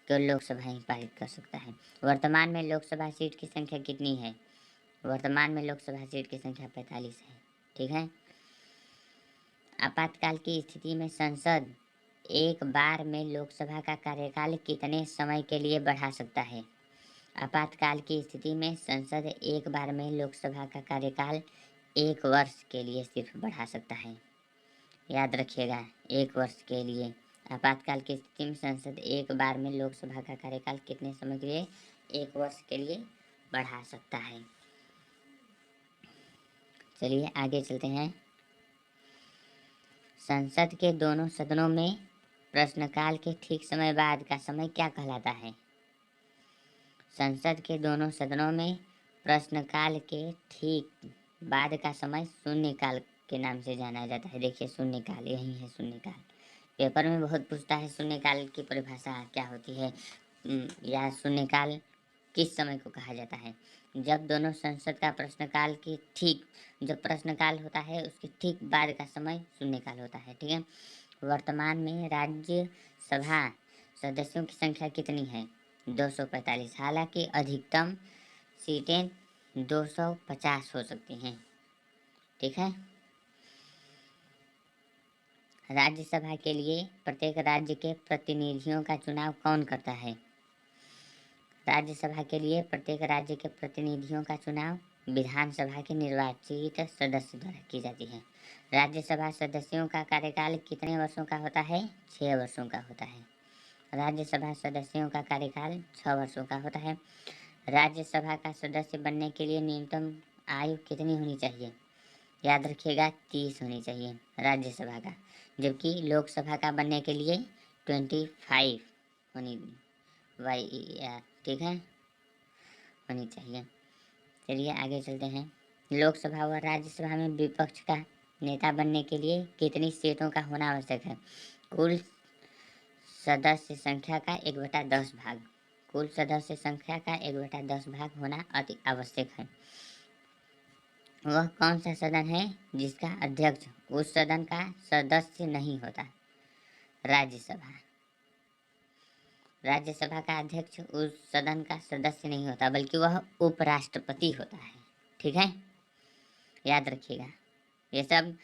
S1: केवल लोकसभा ही पारित कर सकता है। वर्तमान में लोकसभा सीट की संख्या कितनी है? वर्तमान में लोकसभा सीट की संख्या 45 है। ठीक है, आपातकाल की स्थिति में संसद एक बार में लोकसभा का कार्यकाल कितने समय के लिए बढ़ा सकता है? आपातकाल की स्थिति में संसद एक बार में लोकसभा का कार्यकाल 1 वर्ष के लिए सिर्फ बढ़ा सकता है। याद रखिएगा, 1 वर्ष के लिए। आपातकाल की स्थिति में संसद एक बार में लोकसभा का कार्यकाल कितने समय के लिए? 1 वर्ष के लिए बढ़ा सकता है। चलिए आगे चलते हैं। संसद के दोनों सदनों में प्रश्नकाल के ठीक समय बाद का समय क्या कहलाता है? संसद के दोनों सदनों में प्रश्नकाल के ठीक बाद का समय शून्यकाल के नाम से जाना जाता है। देखिए, शून्यकाल यही है। शून्यकाल पेपर में बहुत पूछता है, शून्यकाल की परिभाषा क्या होती है, या शून्यकाल किस समय को कहा जाता है? जब दोनों संसद का प्रश्नकाल की ठीक, जब प्रश्नकाल होता है उसके ठीक बाद का समय शून्यकाल होता है। ठीक है, वर्तमान में राज्यसभा सदस्यों की संख्या कितनी है? 245। हालांकि अधिकतम सीटें 250 हो सकती हैं। ठीक है, राज्यसभा के लिए प्रत्येक राज्य के प्रतिनिधियों का चुनाव कौन करता है? राज्यसभा के लिए प्रत्येक राज्य के प्रतिनिधियों का चुनाव विधानसभा के निर्वाचित सदस्य द्वारा की जाती है। राज्यसभा सदस्यों का कार्यकाल कितने वर्षों का होता है? 6 वर्षों का होता है। राज्यसभा सदस्यों का कार्यकाल 6 वर्षों का होता है। राज्यसभा का सदस्य बनने के लिए न्यूनतम आयु कितनी होनी चाहिए? याद रखिएगा, 30 होनी चाहिए राज्यसभा का, जबकि लोकसभा का बनने के लिए 25 होनी ठीक है, होनी चाहिए। चलिए आगे चलते हैं। लोकसभा व राज्यसभा में विपक्ष का नेता बनने के लिए कितनी सीटों का होना आवश्यक है? कुल सदस्य संख्या का 1/10 भाग। कुल सदस्य संख्या का 1/10 भाग होना अति आवश्यक है। वह कौन सा सदन है जिसका अध्यक्ष उस सदन का सदस्य नहीं होता? राज्यसभा। राज्यसभा का अध्यक्ष उस सदन का सदस्य नहीं होता, बल्कि वह उपराष्ट्रपति होता है। ठीक है, याद रखिएगा। ये सब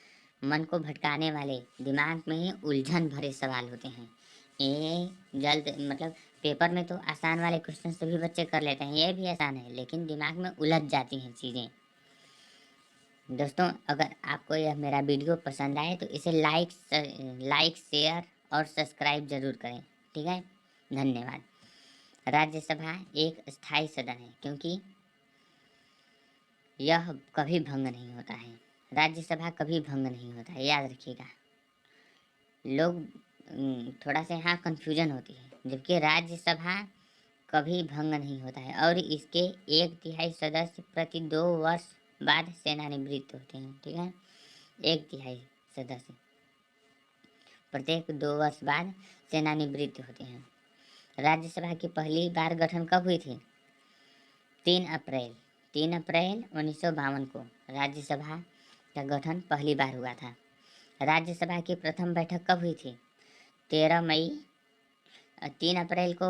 S1: मन को भटकाने वाले, दिमाग में उलझन भरे सवाल होते हैं। ये जल्द मतलब पेपर में तो आसान वाले क्वेश्चन सभी बच्चे कर लेते हैं, ये भी आसान है, लेकिन दिमाग में उलझ जाती हैं चीज़ें। दोस्तों, अगर आपको यह मेरा वीडियो पसंद आए तो इसे लाइक शेयर और सब्सक्राइब जरूर करें। ठीक है, धन्यवाद। राज्यसभा एक स्थायी सदन है क्योंकि यह कभी भंग नहीं होता है। राज्यसभा कभी भंग नहीं होता है, याद रखिएगा। लोग थोड़ा सा यहाँ कन्फ्यूजन होती है, जबकि राज्यसभा कभी भंग नहीं होता है और इसके 1/3 सदस्य प्रति 2 वर्ष बाद सेवानिवृत्त होते हैं। ठीक है, 1/3 सदस्य प्रत्येक 2 वर्ष बाद सेवानिवृत्त होते हैं। राज्यसभा की पहली बार गठन कब हुई थी? 3 अप्रैल 1952 को राज्यसभा का गठन पहली बार हुआ था। राज्यसभा की प्रथम बैठक कब हुई थी? 13 मई 3 अप्रैल को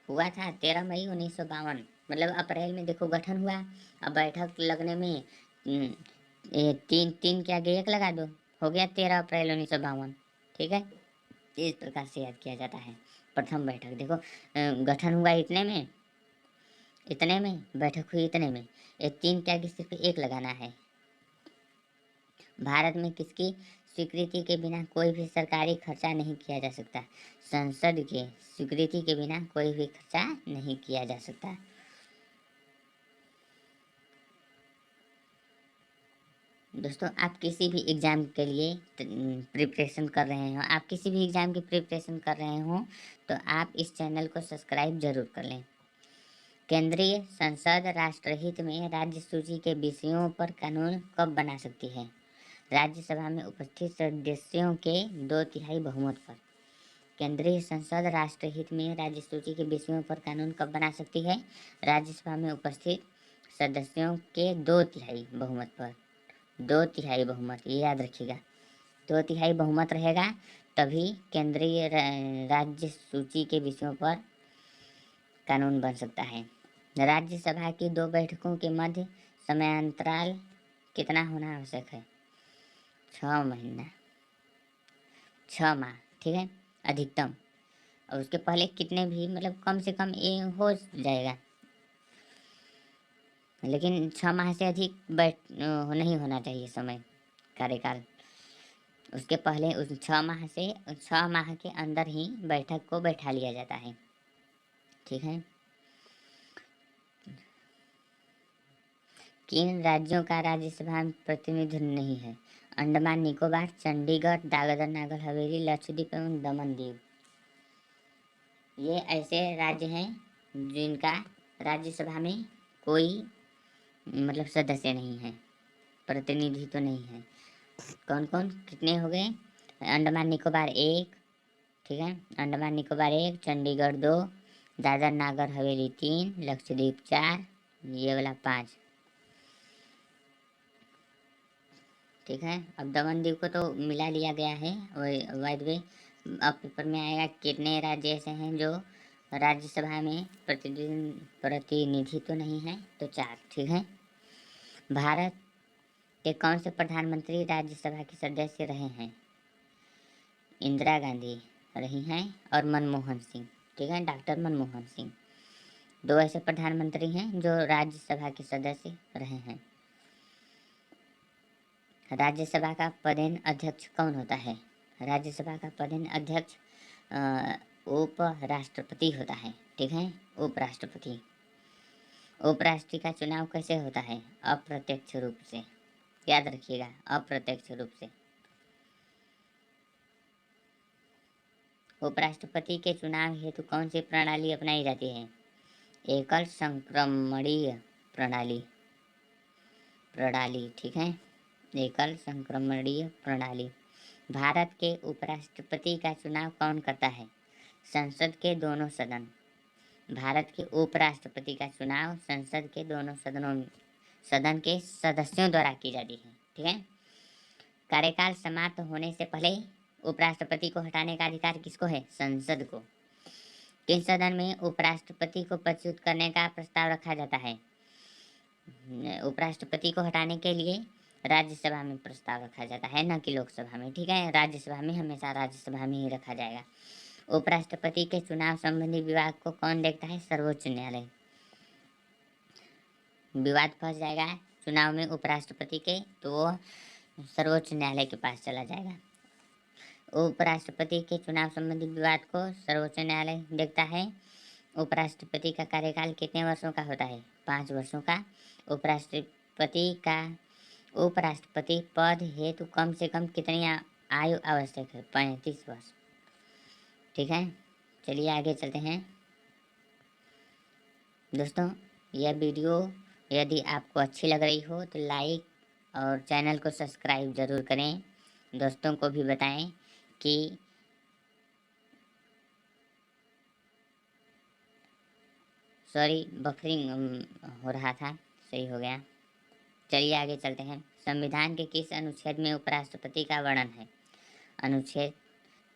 S1: हुआ था। 13 मई 1952, मतलब अप्रैल में देखो गठन हुआ। अब बैठक लगने में ये तीन के आगे 1 लगा दो, हो गया 13 अप्रैल 1952। ठीक है, इस प्रकार से याद किया जाता है। प्रथम बैठक देखो, गठन हुआ इतने में, बैठक हुई इतने में, ये 3 के आगे सिर्फ 1 लगाना है। भारत में किसकी स्वीकृति के बिना कोई भी सरकारी खर्चा नहीं किया जा सकता? संसद के स्वीकृति के बिना कोई भी खर्चा नहीं किया जा सकता। दोस्तों, आप किसी भी एग्ज़ाम के लिए प्रिपरेशन कर रहे हो, आप किसी भी एग्ज़ाम की प्रिपरेशन कर रहे हो, तो आप इस चैनल को सब्सक्राइब जरूर कर लें। केंद्रीय संसद राष्ट्रहित में राज्य सूची के विषयों पर कानून कब बना सकती है? राज्यसभा में उपस्थित सदस्यों के 2/3 बहुमत पर। केंद्रीय संसद राष्ट्रहित में राज्य सूची के विषयों पर कानून कब बना सकती है? राज्यसभा में उपस्थित सदस्यों के 2/3 बहुमत पर। 2/3 बहुमत, ये याद रखिएगा। 2/3 बहुमत रहेगा तभी केंद्रीय राज्य सूची के विषयों पर कानून बन सकता है। राज्यसभा की 2 बैठकों के मध्य समयांतराल कितना होना आवश्यक है? 6 महीना, 6 माह। ठीक है, अधिकतम। और उसके पहले कितने भी, मतलब कम से कम ये हो जाएगा, लेकिन 6 माह से अधिक नहीं होना चाहिए समय कार्यकाल। उसके पहले उस 6 माह के अंदर ही बैठक को बैठा लिया जाता है। ठीक है, किन राज्यों का राज्यसभा में प्रतिनिधित्व नहीं है? अंडमान निकोबार, चंडीगढ़, दादर नगर हवेली, लक्षद्वीप एवं दमन दीव। ये ऐसे राज्य हैं जिनका राज्यसभा में कोई मतलब सदस्य नहीं है, प्रतिनिधित्व तो नहीं है। कौन कौन, कितने हो गए? अंडमान निकोबार 1, ठीक है, अंडमान निकोबार 1, चंडीगढ़ 2, दादर नागर हवेली 3, लक्षद्वीप 4, ये वाला 5। ठीक है, अब दमन दीव को तो मिला लिया गया है। बाय द वे, अब पेपर में आएगा कितने राज्य ऐसे हैं जो राज्यसभा में प्रतिनिधित्व तो नहीं है, तो 4। ठीक है, भारत के कौन से प्रधानमंत्री राज्यसभा के सदस्य रहे हैं? इंदिरा गांधी रही हैं और मनमोहन सिंह। ठीक है, डॉक्टर मनमोहन सिंह 2 ऐसे प्रधानमंत्री हैं जो राज्यसभा के सदस्य रहे हैं। राज्यसभा का पदेन अध्यक्ष कौन होता है? राज्यसभा का पदेन अध्यक्ष उपराष्ट्रपति होता है। ठीक है, उपराष्ट्रपति। उपराष्ट्रपति का चुनाव कैसे होता है? अप्रत्यक्ष रूप से, याद रखिएगा, अप्रत्यक्ष रूप से। उपराष्ट्रपति के चुनाव हेतु कौन सी प्रणाली अपनाई जाती है? एकल संक्रमणीय प्रणाली प्रणाली ठीक है, एकल संक्रमणीय प्रणाली। भारत के उपराष्ट्रपति का चुनाव कौन करता है? संसद के दोनों सदन। भारत के उपराष्ट्रपति का चुनाव संसद के दोनों सदन के सदस्यों द्वारा की जाती है। ठीक है। कार्यकाल समाप्त होने से पहले उपराष्ट्रपति को हटाने का अधिकार किसको है? संसद को। किस सदन में उपराष्ट्रपति को पदच्युत करने का प्रस्ताव रखा जाता है? उपराष्ट्रपति को हटाने के लिए राज्यसभा में प्रस्ताव रखा जाता है, न कि लोकसभा में। ठीक है, राज्यसभा में, हमेशा राज्यसभा में ही रखा जाएगा। उपराष्ट्रपति के चुनाव संबंधी विवाद को कौन देखता है? सर्वोच्च न्यायालय। विवाद फंस जाएगा चुनाव में उपराष्ट्रपति के, तो वो सर्वोच्च न्यायालय के पास चला जाएगा। उपराष्ट्रपति के चुनाव संबंधी विवाद को सर्वोच्च न्यायालय देखता है। उपराष्ट्रपति का कार्यकाल कितने वर्षों का होता है? 5 वर्षों का। उपराष्ट्रपति पद हेतु कम से कम कितनी आयु आवश्यक है? 35 वर्ष। ठीक है, चलिए आगे चलते हैं। दोस्तों, यह वीडियो यदि आपको अच्छी लग रही हो तो लाइक और चैनल को सब्सक्राइब ज़रूर करें। दोस्तों को भी बताएं कि बफरिंग हो रहा था, सही हो गया। चलिए आगे चलते हैं। संविधान के किस अनुच्छेद में उपराष्ट्रपति का वर्णन है? अनुच्छेद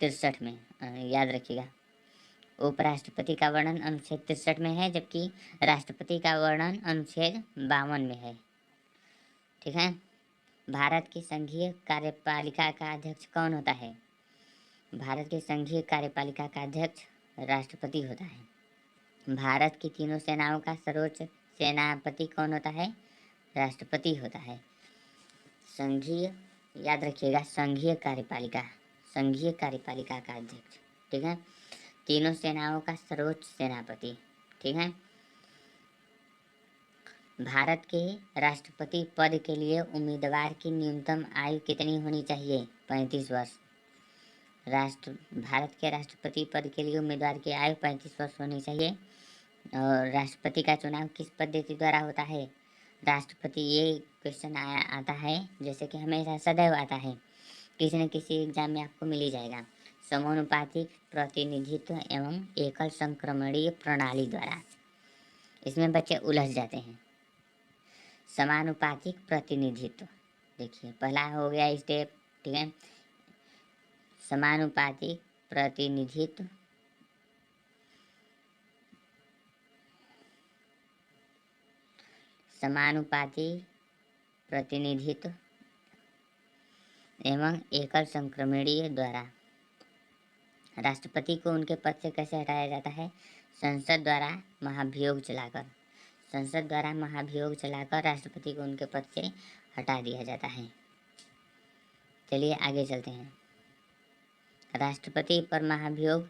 S1: 63 में। याद रखिएगा, उपराष्ट्रपति का वर्णन अनुच्छेद 63 में है, जबकि राष्ट्रपति का वर्णन अनुच्छेद 52 में है। ठीक है। भारत की संघीय कार्यपालिका का अध्यक्ष कौन होता है? भारत की संघीय कार्यपालिका का अध्यक्ष राष्ट्रपति होता है। भारत की तीनों सेनाओं का सर्वोच्च सेनापति कौन होता है? राष्ट्रपति होता है। संघीय, याद रखिएगा, संघीय कार्यपालिका का अध्यक्ष। ठीक है, तीनों सेनाओं का सर्वोच्च सेनापति। ठीक है। भारत के राष्ट्रपति पद के लिए उम्मीदवार की न्यूनतम आयु कितनी होनी चाहिए? 35 वर्ष। भारत के राष्ट्रपति पद के लिए उम्मीदवार की आयु 35 वर्ष होनी चाहिए। और राष्ट्रपति का चुनाव किस पद्धति द्वारा होता है? राष्ट्रपति, ये क्वेश्चन आता है, जैसे कि हमेशा सदैव आता है, किसी न किसी एग्जाम में आपको मिल ही जाएगा। समानुपातिक प्रतिनिधित्व एवं एकल संक्रमणीय प्रणाली द्वारा। इसमें बच्चे उलझ जाते हैं। समानुपातिक प्रतिनिधित्व, देखिए पहला हो गया स्टेप। ठीक है, समानुपातिक प्रतिनिधित्व एवं एकल संक्रमणीय द्वारा। राष्ट्रपति को उनके पद से कैसे हटाया जाता है? संसद द्वारा महाभियोग चलाकर राष्ट्रपति को उनके पद से हटा दिया जाता है। चलिए आगे चलते हैं। राष्ट्रपति पर महाभियोग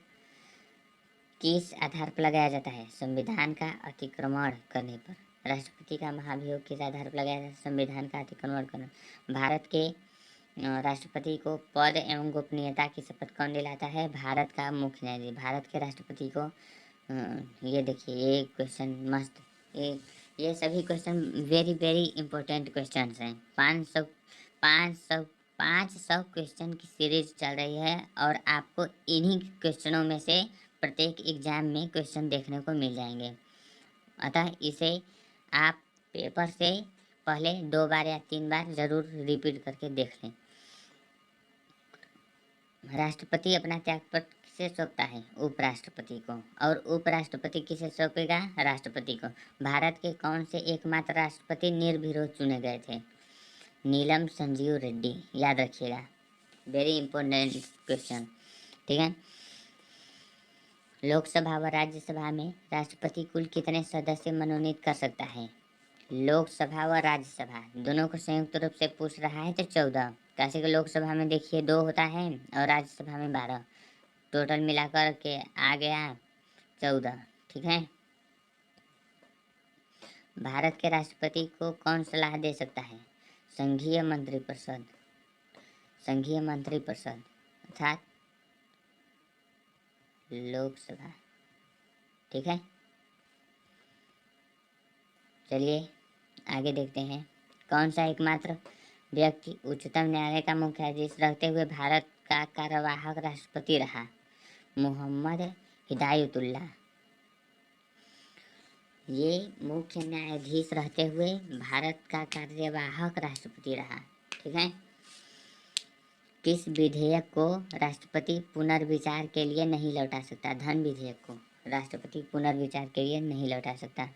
S1: किस आधार पर लगाया जाता है? संविधान का अतिक्रमण करने पर। राष्ट्रपति का महाभियोग किस आधार पर लगाया जाता है? संविधान का अतिक्रमण करने। भारत के राष्ट्रपति को पद एवं गोपनीयता की शपथ कौन दिलाता है? भारत का मुख्य न्यायाधीश। भारत के राष्ट्रपति को ये देखिए, ये क्वेश्चन मस्त, ये सभी question very very important question हैं। 500 क्वेश्चन की सीरीज चल रही है और आपको इन्हीं क्वेश्चनों में से प्रत्येक एग्जाम में क्वेश्चन देखने को मिल जाएंगे। अतः इसे आप पेपर से पहले 2 बार या 3 बार ज़रूर रिपीट करके देख लें। राष्ट्रपति अपना त्यागपत्र किसे सौंपता है? उपराष्ट्रपति को। और उपराष्ट्रपति किसे सौंपेगा? राष्ट्रपति को। भारत के कौन से एकमात्र राष्ट्रपति निर्विरोध चुने गए थे? नीलम संजीव रेड्डी। याद रखिएगा, वेरी इंपॉर्टेंट क्वेश्चन। ठीक है। लोकसभा व राज्यसभा में राष्ट्रपति कुल कितने सदस्य मनोनीत कर सकता है? लोकसभा व राज्यसभा दोनों को संयुक्त रूप से पूछ रहा है तो 14। कैसे कि लोकसभा में देखिए 2 होता है और राज्यसभा में 12, टोटल मिलाकर के आ गया 14। ठीक है। भारत के राष्ट्रपति को कौन सलाह दे सकता है? संघीय मंत्रिपरिषद अर्थात लोकसभा। ठीक है। चलिए आगे देखते हैं। कौन सा एकमात्र व्यक्ति उच्चतम न्यायालय का मुख्याधीश रहते हुए भारत का कार्यवाहक राष्ट्रपति रहा? मोहम्मद हिदायतुल्लाह। ये मुख्य न्यायाधीश रहते हुए भारत का कार्यवाहक राष्ट्रपति रहा। ठीक है। किस विधेयक को राष्ट्रपति पुनर्विचार के लिए नहीं लौटा सकता? धन विधेयक को राष्ट्रपति पुनर्विचार के लिए नहीं लौटा सकता।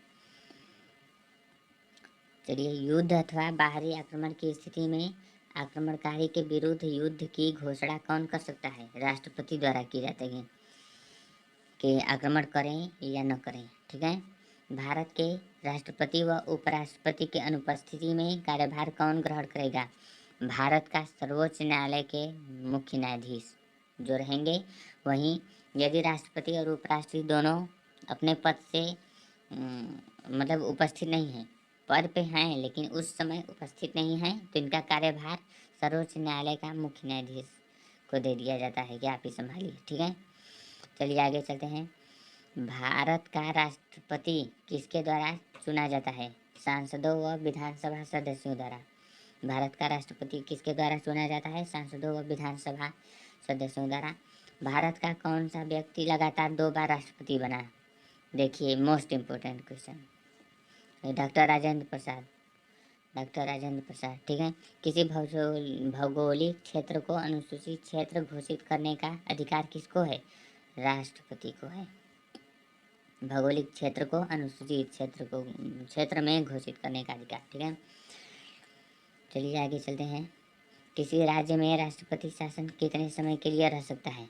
S1: चलिए, युद्ध अथवा बाहरी आक्रमण की स्थिति में आक्रमणकारी के विरुद्ध युद्ध की घोषणा कौन कर सकता है? राष्ट्रपति द्वारा की जाती है कि आक्रमण करें या न करें। ठीक है। भारत के राष्ट्रपति व उपराष्ट्रपति के अनुपस्थिति में कार्यभार कौन ग्रहण करेगा? भारत का सर्वोच्च न्यायालय के मुख्य न्यायाधीश जो रहेंगे वहीं, यदि राष्ट्रपति और उपराष्ट्रपति दोनों अपने पद से मतलब उपस्थित नहीं हैं, पद पे हैं लेकिन उस समय उपस्थित नहीं हैं, तो इनका कार्यभार सर्वोच्च न्यायालय का मुख्य न्यायाधीश को दे दिया जाता है कि आप ही संभालिए। ठीक है। चलिए आगे चलते हैं। भारत का राष्ट्रपति किसके द्वारा चुना जाता है? सांसदों व विधानसभा सदस्यों द्वारा। भारत का राष्ट्रपति किसके द्वारा चुना जाता है? सांसदों व विधानसभा सदस्यों द्वारा। भारत का कौन सा व्यक्ति लगातार 2 बार राष्ट्रपति बना? देखिए, most important question, doctor Rajendra Prasad. Doctor Rajendra Prasad. ठीक है। किसी भौगोलिक क्षेत्र को अनुसूचित क्षेत्र घोषित करने का अधिकार किसको है? राष्ट्रपति को है। भौगोलिक क्षेत्र को अनुसूचित क्षेत्र में घोषित करने का अधिकार। ठीक है। चलिए आगे चलते हैं। किसी राज्य में राष्ट्रपति शासन कितने समय के लिए रह सकता है?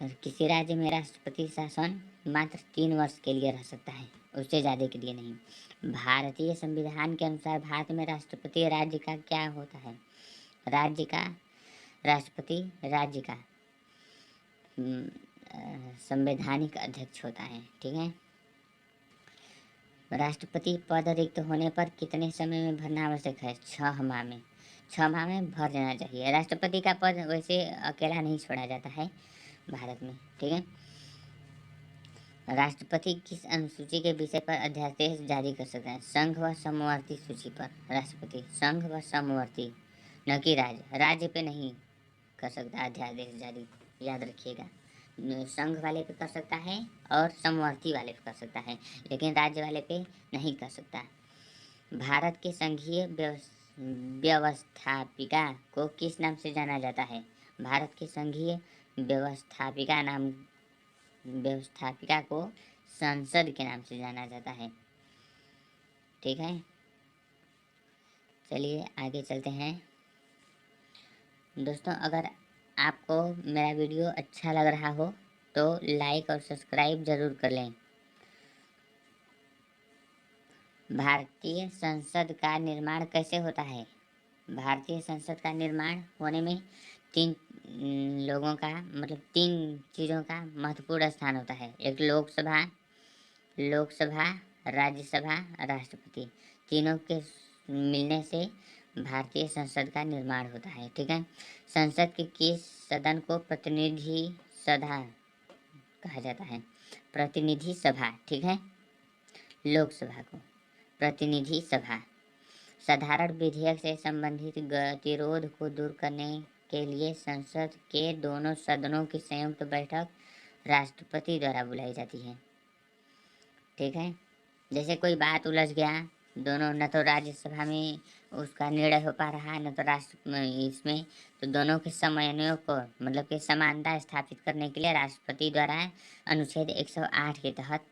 S1: और किसी राज्य में राष्ट्रपति शासन मात्र 3 वर्ष के लिए रह सकता है, उससे ज़्यादा के लिए नहीं। भारतीय संविधान के अनुसार भारत में राष्ट्रपति राज्य का क्या होता है? राष्ट्रपति राज्य का संवैधानिक अध्यक्ष होता है। ठीक है। राष्ट्रपति पद रिक्त होने पर कितने समय में भरना आवश्यक है? 6 माह में। 6 माह में भर देना चाहिए। राष्ट्रपति का पद वैसे अकेला नहीं छोड़ा जाता है भारत में। ठीक है। राष्ट्रपति किस अनुसूची के विषय पर अध्यादेश जारी कर सकते हैं? संघ व समवर्ती सूची पर। राष्ट्रपति संघ व समवर्ती, न कि राज्य पे नहीं कर सकता अध्यादेश जारी, याद रखिएगा। संघ वाले पे कर सकता है और समवर्ती वाले पे कर सकता है, लेकिन राज्य वाले पे नहीं कर सकता। भारत के संघीय व्यवस्थापिका को किस नाम से जाना जाता है? भारत के संघीय व्यवस्थापिका को संसद के नाम से जाना जाता है। ठीक है। चलिए आगे चलते हैं। दोस्तों, अगर आपको मेरा वीडियो अच्छा लग रहा हो तो लाइक और सब्सक्राइब जरूर कर लें। भारतीय संसद का निर्माण कैसे होता है? भारतीय संसद का निर्माण होने में 3 लोगों का मतलब 3 चीज़ों का महत्वपूर्ण स्थान होता है। एक लोकसभा, राज्यसभा, राष्ट्रपति, तीनों के मिलने से भारतीय संसद का निर्माण होता है। ठीक है। संसद के किस सदन को प्रतिनिधि सभा कहा जाता है? प्रतिनिधि सभा। ठीक है। लोकसभा को प्रतिनिधि सभा। साधारण विधेयक से संबंधित गतिरोध को दूर करने के लिए संसद के दोनों सदनों की संयुक्त बैठक राष्ट्रपति द्वारा बुलाई जाती है। ठीक है। जैसे कोई बात उलझ गया, दोनों न तो राज्यसभा में उसका निर्णय हो पा रहा है न तो इसमें, तो दोनों के समन्वय को मतलब कि समानता स्थापित करने के लिए राष्ट्रपति द्वारा अनुच्छेद 108 के तहत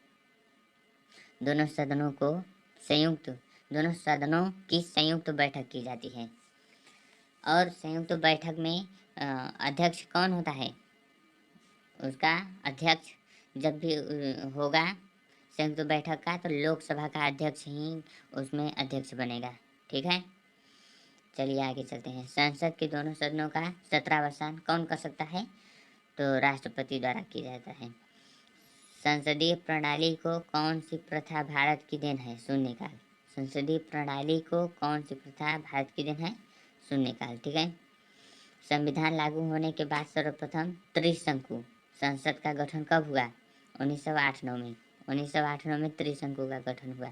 S1: दोनों सदनों की संयुक्त बैठक की जाती है। और संयुक्त बैठक में अध्यक्ष कौन होता है? उसका अध्यक्ष जब भी होगा संयुक्त बैठक का, तो लोकसभा का अध्यक्ष ही उसमें अध्यक्ष बनेगा। ठीक है। चलिए आगे चलते हैं। संसद के दोनों सदनों का सत्रावसान कौन कर सकता है? तो राष्ट्रपति द्वारा किया जाता है। संसदीय प्रणाली को कौन सी प्रथा भारत की देन है? शून्यकाल। संसदीय प्रणाली को कौन सी प्रथा भारत की देन है? शून्यकाल। ठीक है। संविधान लागू होने के बाद सर्वप्रथम त्रिशंकु संसद का गठन कब हुआ? 1908-9 में। 1908-9 में त्रिशंकु का गठन हुआ।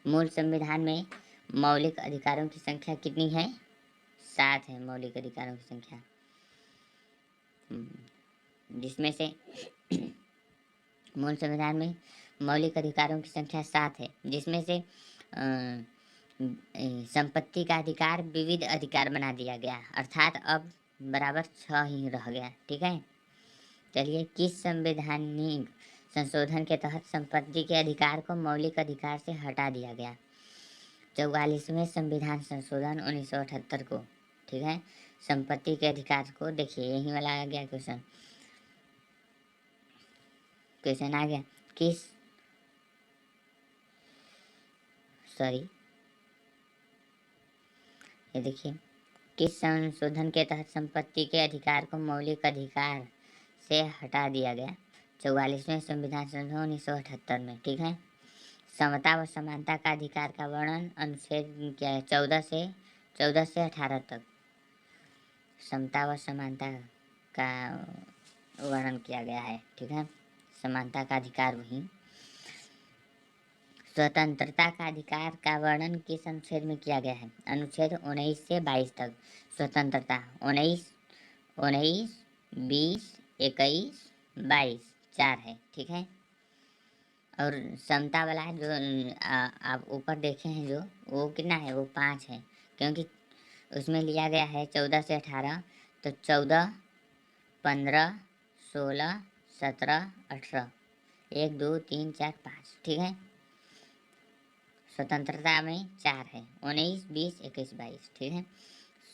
S1: मूल संविधान में मौलिक अधिकारों की संख्या कितनी है? 7 है मौलिक अधिकारों की संख्या, जिसमें से मूल संविधान में मौलिक अधिकारों की संख्या 7 है, जिसमें से संपत्ति का अधिकार विविध अधिकार बना दिया गया, अर्थात अब बराबर 6 ही रह गया। ठीक है, चलिए, किस संवैधानिक संशोधन के तहत संपत्ति के अधिकार को मौलिक अधिकार से हटा दिया गया? 44वें संविधान संशोधन 1978 को। ठीक है, संपत्ति के अधिकार को देखिए, यही वाला आ गया क्वेश्चन आ गया, ये देखिए, किस संशोधन के तहत संपत्ति के अधिकार को मौलिक अधिकार से हटा दिया गया? 44वें संविधान संशोधन 1978 में। ठीक है, समता व समानता का अधिकार का वर्णन अनुच्छेद क्या है? 14 से 18 तक समता व समानता का वर्णन किया गया है। ठीक है, समानता का अधिकार वही। स्वतंत्रता का अधिकार का वर्णन किस अनुच्छेद में किया गया है? अनुच्छेद 19 से 22 तक। स्वतंत्रता 19, 20, 21, 22 4 है। ठीक है, और समता वाला जो आप ऊपर देखे हैं जो, वो कितना है? वो 5 है, क्योंकि उसमें लिया गया है 14 से 18, तो 14, 15, 16, 17, 18, 1, 2, 3, 4, 5। ठीक है, स्वतंत्रता में 4 है, 19, 20, 21, 22। ठीक है,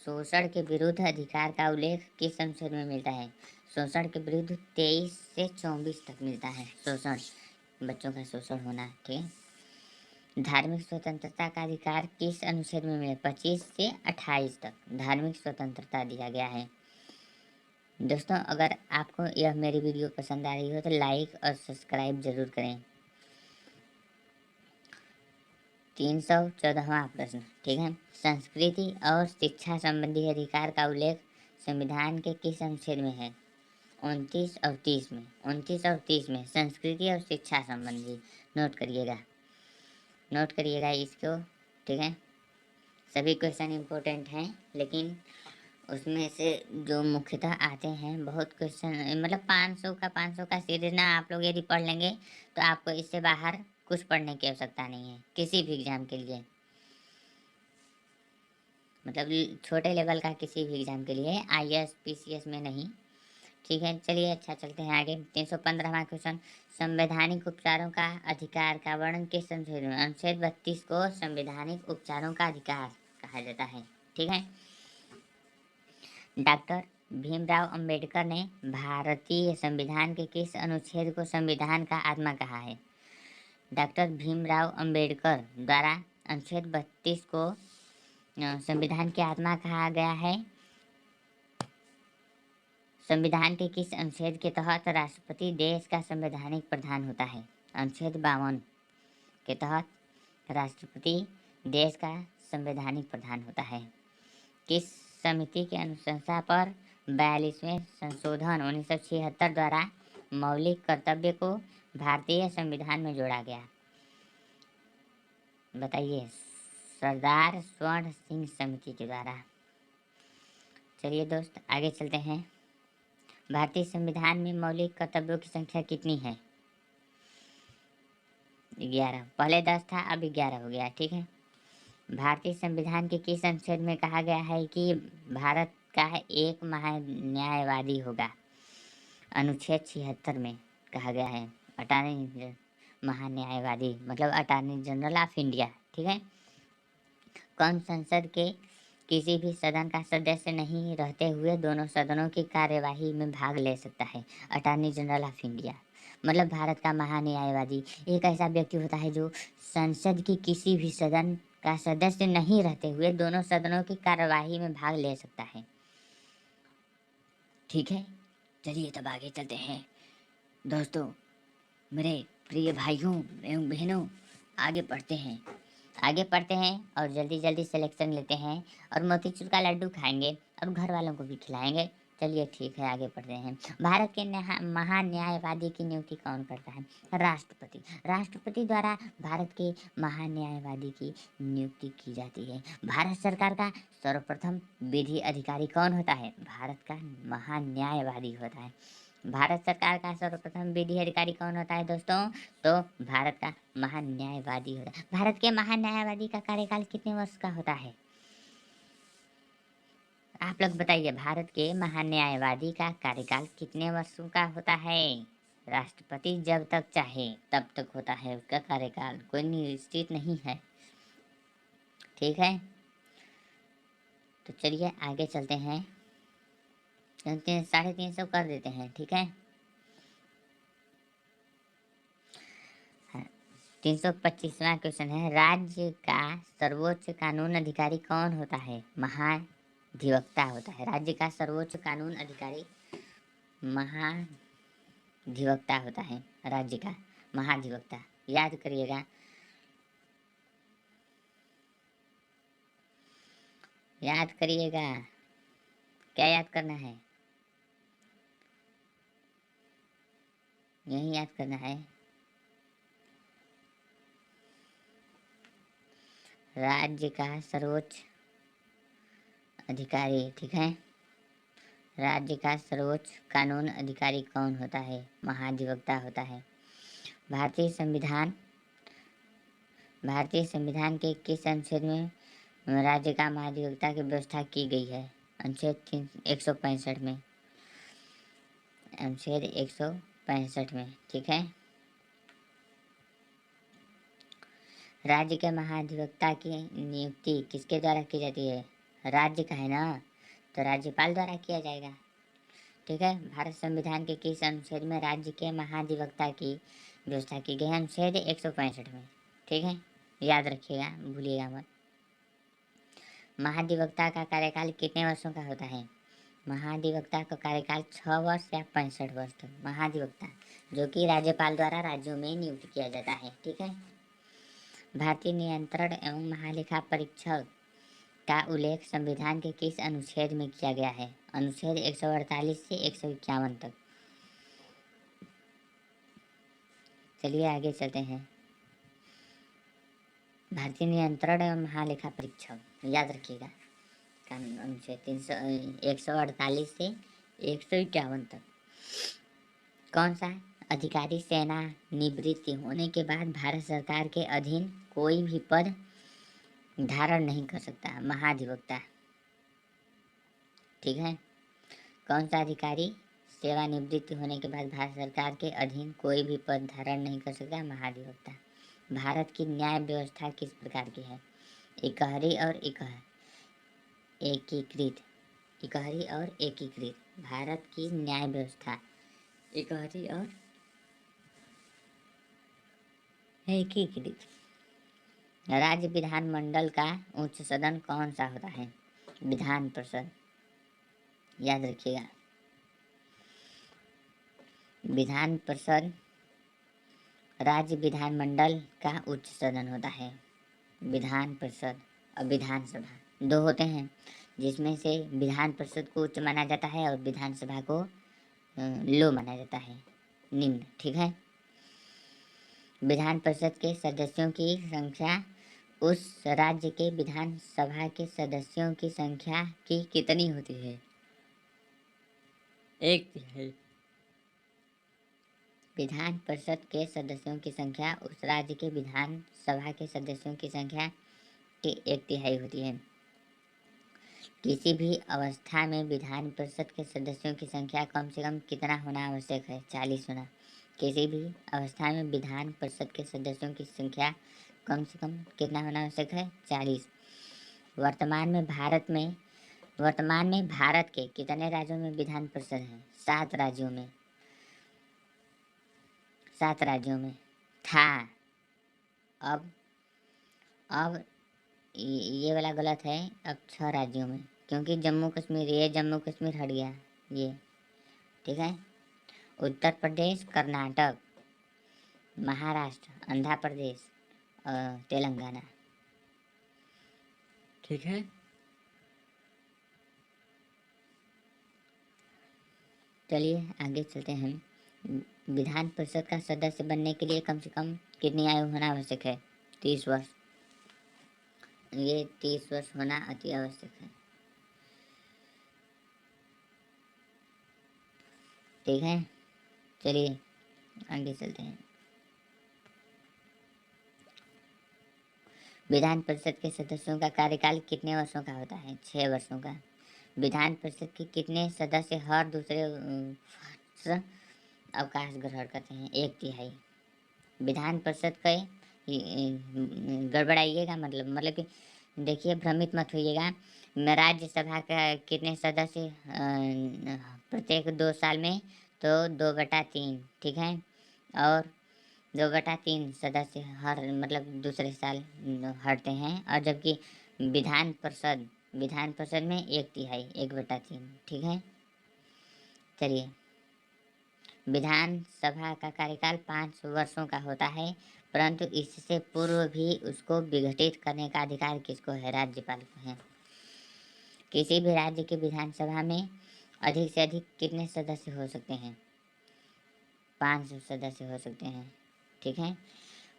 S1: शोषण के विरुद्ध अधिकार का उल्लेख किस अनुच्छेद में मिलता है? शोषण के विरुद्ध 23 से 24 तक मिलता है, शोषण, बच्चों का शोषण होना। ठीक है, धार्मिक स्वतंत्रता का अधिकार किस अनुच्छेद में मिले? 25 से 28 तक धार्मिक स्वतंत्रता दिया गया है। दोस्तों, अगर आपको यह मेरी वीडियो पसंद आ रही हो तो लाइक और सब्सक्राइब जरूर करें। 314वां प्रश्न। ठीक है, संस्कृति और शिक्षा संबंधी अधिकार का उल्लेख संविधान के किस अनुच्छेद में है? 29 और 30 में। 29 और 30 में संस्कृति और शिक्षा संबंधी, नोट करिएगा इसको। ठीक है, सभी क्वेश्चन इम्पोर्टेंट हैं, लेकिन उसमें से जो मुख्यतः आते हैं बहुत क्वेश्चन, मतलब 500 का सीरीज ना आप लोग यदि पढ़ लेंगे तो आपको इससे बाहर कुछ पढ़ने की आवश्यकता नहीं है किसी भी एग्जाम के लिए, मतलब छोटे लेवल का किसी भी एग्जाम के लिए, IAS PCS में नहीं। ठीक है, चलिए, अच्छा, चलते हैं आगे। 315वां क्वेश्चन, संवैधानिक उपचारों का अधिकार का वर्णन किस अनुच्छेद में? अनुच्छेद 32 को संवैधानिक उपचारों का अधिकार कहा जाता है। ठीक है, डॉक्टर भीमराव अंबेडकर ने भारतीय संविधान के किस अनुच्छेद को संविधान का आत्मा कहा है? डॉक्टर भीमराव अंबेडकर द्वारा अनुच्छेद 32 को संविधान की आत्मा कहा गया है। संविधान के किस अनुच्छेद के तहत राष्ट्रपति देश का संवैधानिक प्रधान होता है? अनुच्छेद 52 के तहत राष्ट्रपति देश का संवैधानिक प्रधान होता है। किस समिति की अनुशंसा पर 42वें संशोधन 1976 द्वारा मौलिक कर्तव्य को भारतीय संविधान में जोड़ा गया? बताइए, सरदार स्वर्ण सिंह समिति के द्वारा। चलिए दोस्त, आगे चलते हैं। भारतीय संविधान में मौलिक कर्तव्यों की संख्या कितनी है? 11। पहले 10 था, अब 11 हो गया। ठीक है, भारतीय संविधान के किस अनुच्छेद में कहा गया है कि भारत का एक महान्यायवादी होगा? अनुच्छेद 76 में कहा गया है, अटॉर्नी महान्यायवादी मतलब अटॉर्नी जनरल ऑफ इंडिया। ठीक है, कौन संसद के किसी भी सदन का सदस्य नहीं रहते हुए दोनों सदनों की कार्यवाही में भाग ले सकता है? अटॉर्नी जनरल ऑफ इंडिया, मतलब भारत का महान्यायवादी एक ऐसा व्यक्ति होता है जो संसद की किसी भी सदन का सदस्य नहीं रहते हुए दोनों सदनों की कार्यवाही में भाग ले सकता है। ठीक है, चलिए तब आगे चलते हैं। दोस्तों, मेरे प्रिय भाइयों एवं बहनों, आगे पढ़ते हैं और जल्दी जल्दी सिलेक्शन लेते हैं और मोतीचूर का लड्डू खाएंगे और घर वालों को भी खिलाएंगे। चलिए ठीक है, आगे बढ़ते हैं। भारत के महान्यायवादी की नियुक्ति कौन करता है? राष्ट्रपति। राष्ट्रपति द्वारा भारत के महान्यायवादी की नियुक्ति की जाती है। भारत सरकार का सर्वप्रथम विधि अधिकारी कौन होता है? भारत का महान्यायवादी होता है। भारत सरकार का सर्वप्रथम विधि अधिकारी कौन होता है दोस्तों? तो भारत का महान्यायवादी होता है। भारत के महान्यायवादी का कार्यकाल कितने वर्ष का होता है? आप लोग बताइए, भारत के महान्यायवादी का कार्यकाल कितने वर्षों का होता है? राष्ट्रपति जब तक चाहे तब तक होता है उसका कार्यकाल, कोई निश्चित नहीं है। ठीक है, तो चलिए आगे चलते हैं। 350 कर देते हैं, ठीक है। 325वां क्वेश्चन है, राज्य का सर्वोच्च कानून अधिकारी कौन होता है? महाधिवक्ता होता है। राज्य का सर्वोच्च कानून अधिकारी महाधिवक्ता होता है। राज्य का महाधिवक्ता, याद करिएगा। याद करिएगा, क्या याद करना है? यही याद करना है। राज्य का सर्वोच्च अधिकारी, ठीक है। राज्य का सर्वोच्च कानून अधिकारी कौन होता है? महाधिवक्ता होता है। भारतीय संविधान के किस अनुच्छेद में राज्य का महाधिवक्ता की व्यवस्था की गई है? अनुच्छेद 165 में। अनुच्छेद 165 में, ठीक है। राज्य के महाधिवक्ता की नियुक्ति किसके द्वारा की जाती है? राज्य का है ना, तो राज्यपाल द्वारा किया जाएगा। ठीक है। भारत संविधान के किस अनुच्छेद में राज्य के महाधिवक्ता की व्यवस्था की गई है? अनुच्छेद 165 में, ठीक है। याद रखिएगा, भूलिएगा मत। महाधिवक्ता का कार्यकाल कितने वर्षों का होता है? महाधिवक्ता का कार्यकाल 6 वर्ष या 65 वर्ष तक। महाधिवक्ता जो कि राज्यपाल द्वारा राज्यों में नियुक्त किया जाता है, ठीक है। भारतीय नियंत्रण एवं महालेखा परीक्षक का उल्लेख संविधान के किस अनुच्छेद में किया गया है? अनुच्छेद 148 से 151 तक। चलिए आगे चलते हैं। भारतीय नियंत्रण एवं महालेखा परीक्षक, याद रखिएगा, अनुच्छेद 148 से 151 तक। कौन सा अधिकारी सेना निवृत्ति होने के बाद भारत सरकार के अधीन कोई भी पद धारण नहीं कर सकता? महाधिवक्ता, ठीक है। कौन सा अधिकारी सेवानिवृत्ति होने के बाद भारत सरकार के अधीन कोई भी पद धारण नहीं कर सकता? महाधिवक्ता। भारत की न्याय व्यवस्था किस प्रकार की है? इकहरी और एकीकृत। इकहरी और एकीकृत। भारत की न्याय व्यवस्था इकहरी और एकीकृत। राज्य विधानमंडल का उच्च सदन कौन सा होता है? विधान परिषद, याद रखिएगा। विधान परिषद राज्य विधानमंडल का उच्च सदन होता है। विधान परिषद और विधानसभा दो होते हैं, जिसमें से विधान परिषद को उच्च माना जाता है और विधानसभा को लो माना जाता है, निम्न, ठीक है। विधान परिषद के सदस्यों की संख्या उस राज्य के विधानसभा के सदस्यों की संख्या की कितनी होती है? 1/3। विधान परिषद के सदस्यों की संख्या उस राज्य के विधानसभा के सदस्यों की संख्या की 1/3 होती है। किसी भी अवस्था में विधान परिषद के सदस्यों की संख्या कम से कम कितना होना आवश्यक है? 40 होना। किसी भी अवस्था में विधान परिषद के सदस्यों की संख्या कम से कम कितना होना आवश्यक है? 40। वर्तमान में भारत के कितने राज्यों में विधान परिषद है? 7 राज्यों में। 7 राज्यों में था। अब ये वाला गलत है। अब 6 राज्यों में, क्योंकि जम्मू कश्मीर हट गया ये, ठीक है। उत्तर प्रदेश, कर्नाटक, महाराष्ट्र, आंध्र प्रदेश और तेलंगाना, ठीक है। चलिए आगे चलते हैं। विधान परिषद का सदस्य बनने के लिए कम से कम कितनी आयु होना आवश्यक है? 30 वर्ष। ये 30 वर्ष होना अति आवश्यक है। ठीक है, चलिए आगे चलते हैं। विधान परिषद के सदस्यों का कार्यकाल कितने वर्षों का होता है? 6 वर्षों का। विधान परिषद के कितने सदस्य हर दूसरे वर्ष अवकाश ग्रहण करते हैं? 1/3। विधान परिषद का गड़बड़ाइएगा, मतलब कि देखिए, भ्रमित मत होइएगा। राज्यसभा का कितने सदस्य प्रत्येक 2 साल में? तो 2/3, ठीक है। और 2/3 सदस्य हर मतलब दूसरे साल हटते हैं। और जबकि विधान परिषद में 1/3, 1/3, ठीक है। चलिए, विधानसभा का कार्यकाल 5 वर्षों का होता है, परंतु इससे पूर्व भी उसको विघटित करने का अधिकार किसको है? राज्यपाल को है। किसी भी राज्य की विधानसभा में अधिक से अधिक कितने सदस्य हो सकते हैं? 5 सदस्य हो सकते हैं, ठीक है।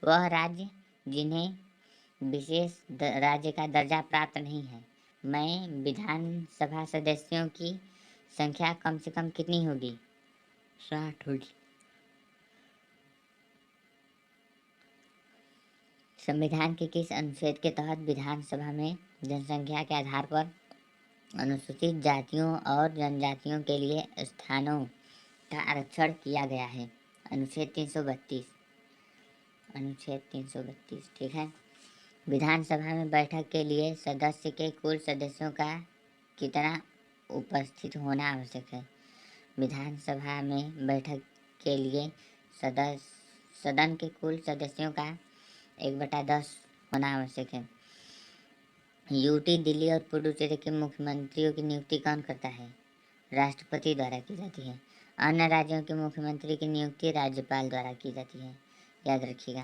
S1: वह राज्य जिन्हें विशेष राज्य का दर्जा प्राप्त नहीं है, में विधानसभा सदस्यों की संख्या कम से कम कितनी होगी? 60 होगी। संविधान के किस अनुच्छेद के तहत विधानसभा में जनसंख्या के आधार पर अनुसूचित जातियों और जनजातियों के लिए स्थानों का आरक्षण किया गया है? अनुच्छेद 332। अनुच्छेद 332, ठीक है। विधानसभा में बैठक के लिए सदस्य के कुल सदस्यों का कितना उपस्थित होना आवश्यक है? विधानसभा में बैठक के लिए सदन के कुल सदस्यों का 1/10 होना आवश्यक है। यूटी, दिल्ली और पुडुचेरी के मुख्यमंत्रियों की नियुक्ति कौन करता है? राष्ट्रपति द्वारा की जाती है। अन्य राज्यों के मुख्यमंत्री की नियुक्ति राज्यपाल द्वारा की जाती है, याद रखिएगा,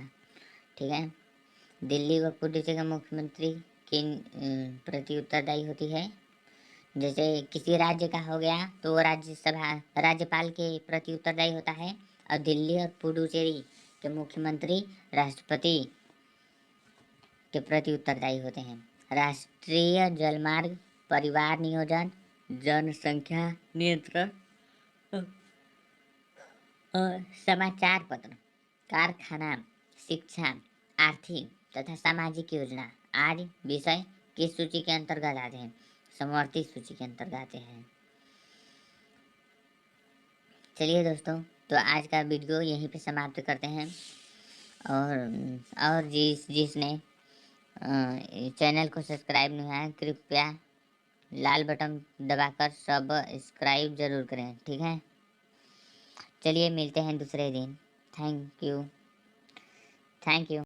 S1: ठीक है। दिल्ली व पुडुचेरी के मुख्यमंत्री की प्रति उत्तरदायी होती है। जैसे किसी राज्य का हो गया तो वो राज्यपाल के प्रति उत्तरदायी होता है, और दिल्ली और पुडुचेरी के मुख्यमंत्री राष्ट्रपति के प्रति उत्तरदायी होते हैं। राष्ट्रीय जलमार्ग, परिवार नियोजन, जनसंख्या नियंत्रण और समाचार पत्र, कारखाना, शिक्षा, आर्थिक तथा सामाजिक योजना आदि विषय किस सूची के अंतर्गत आते हैं? समवर्ती सूची के अंतर्गत आते हैं। चलिए दोस्तों, तो आज का वीडियो यहीं पे समाप्त करते हैं। और जिसने चैनल को सब्सक्राइब नहीं है, कृपया लाल बटन दबाकर सब्सक्राइब जरूर करें, ठीक है। चलिए मिलते हैं दूसरे दिन। Thank you.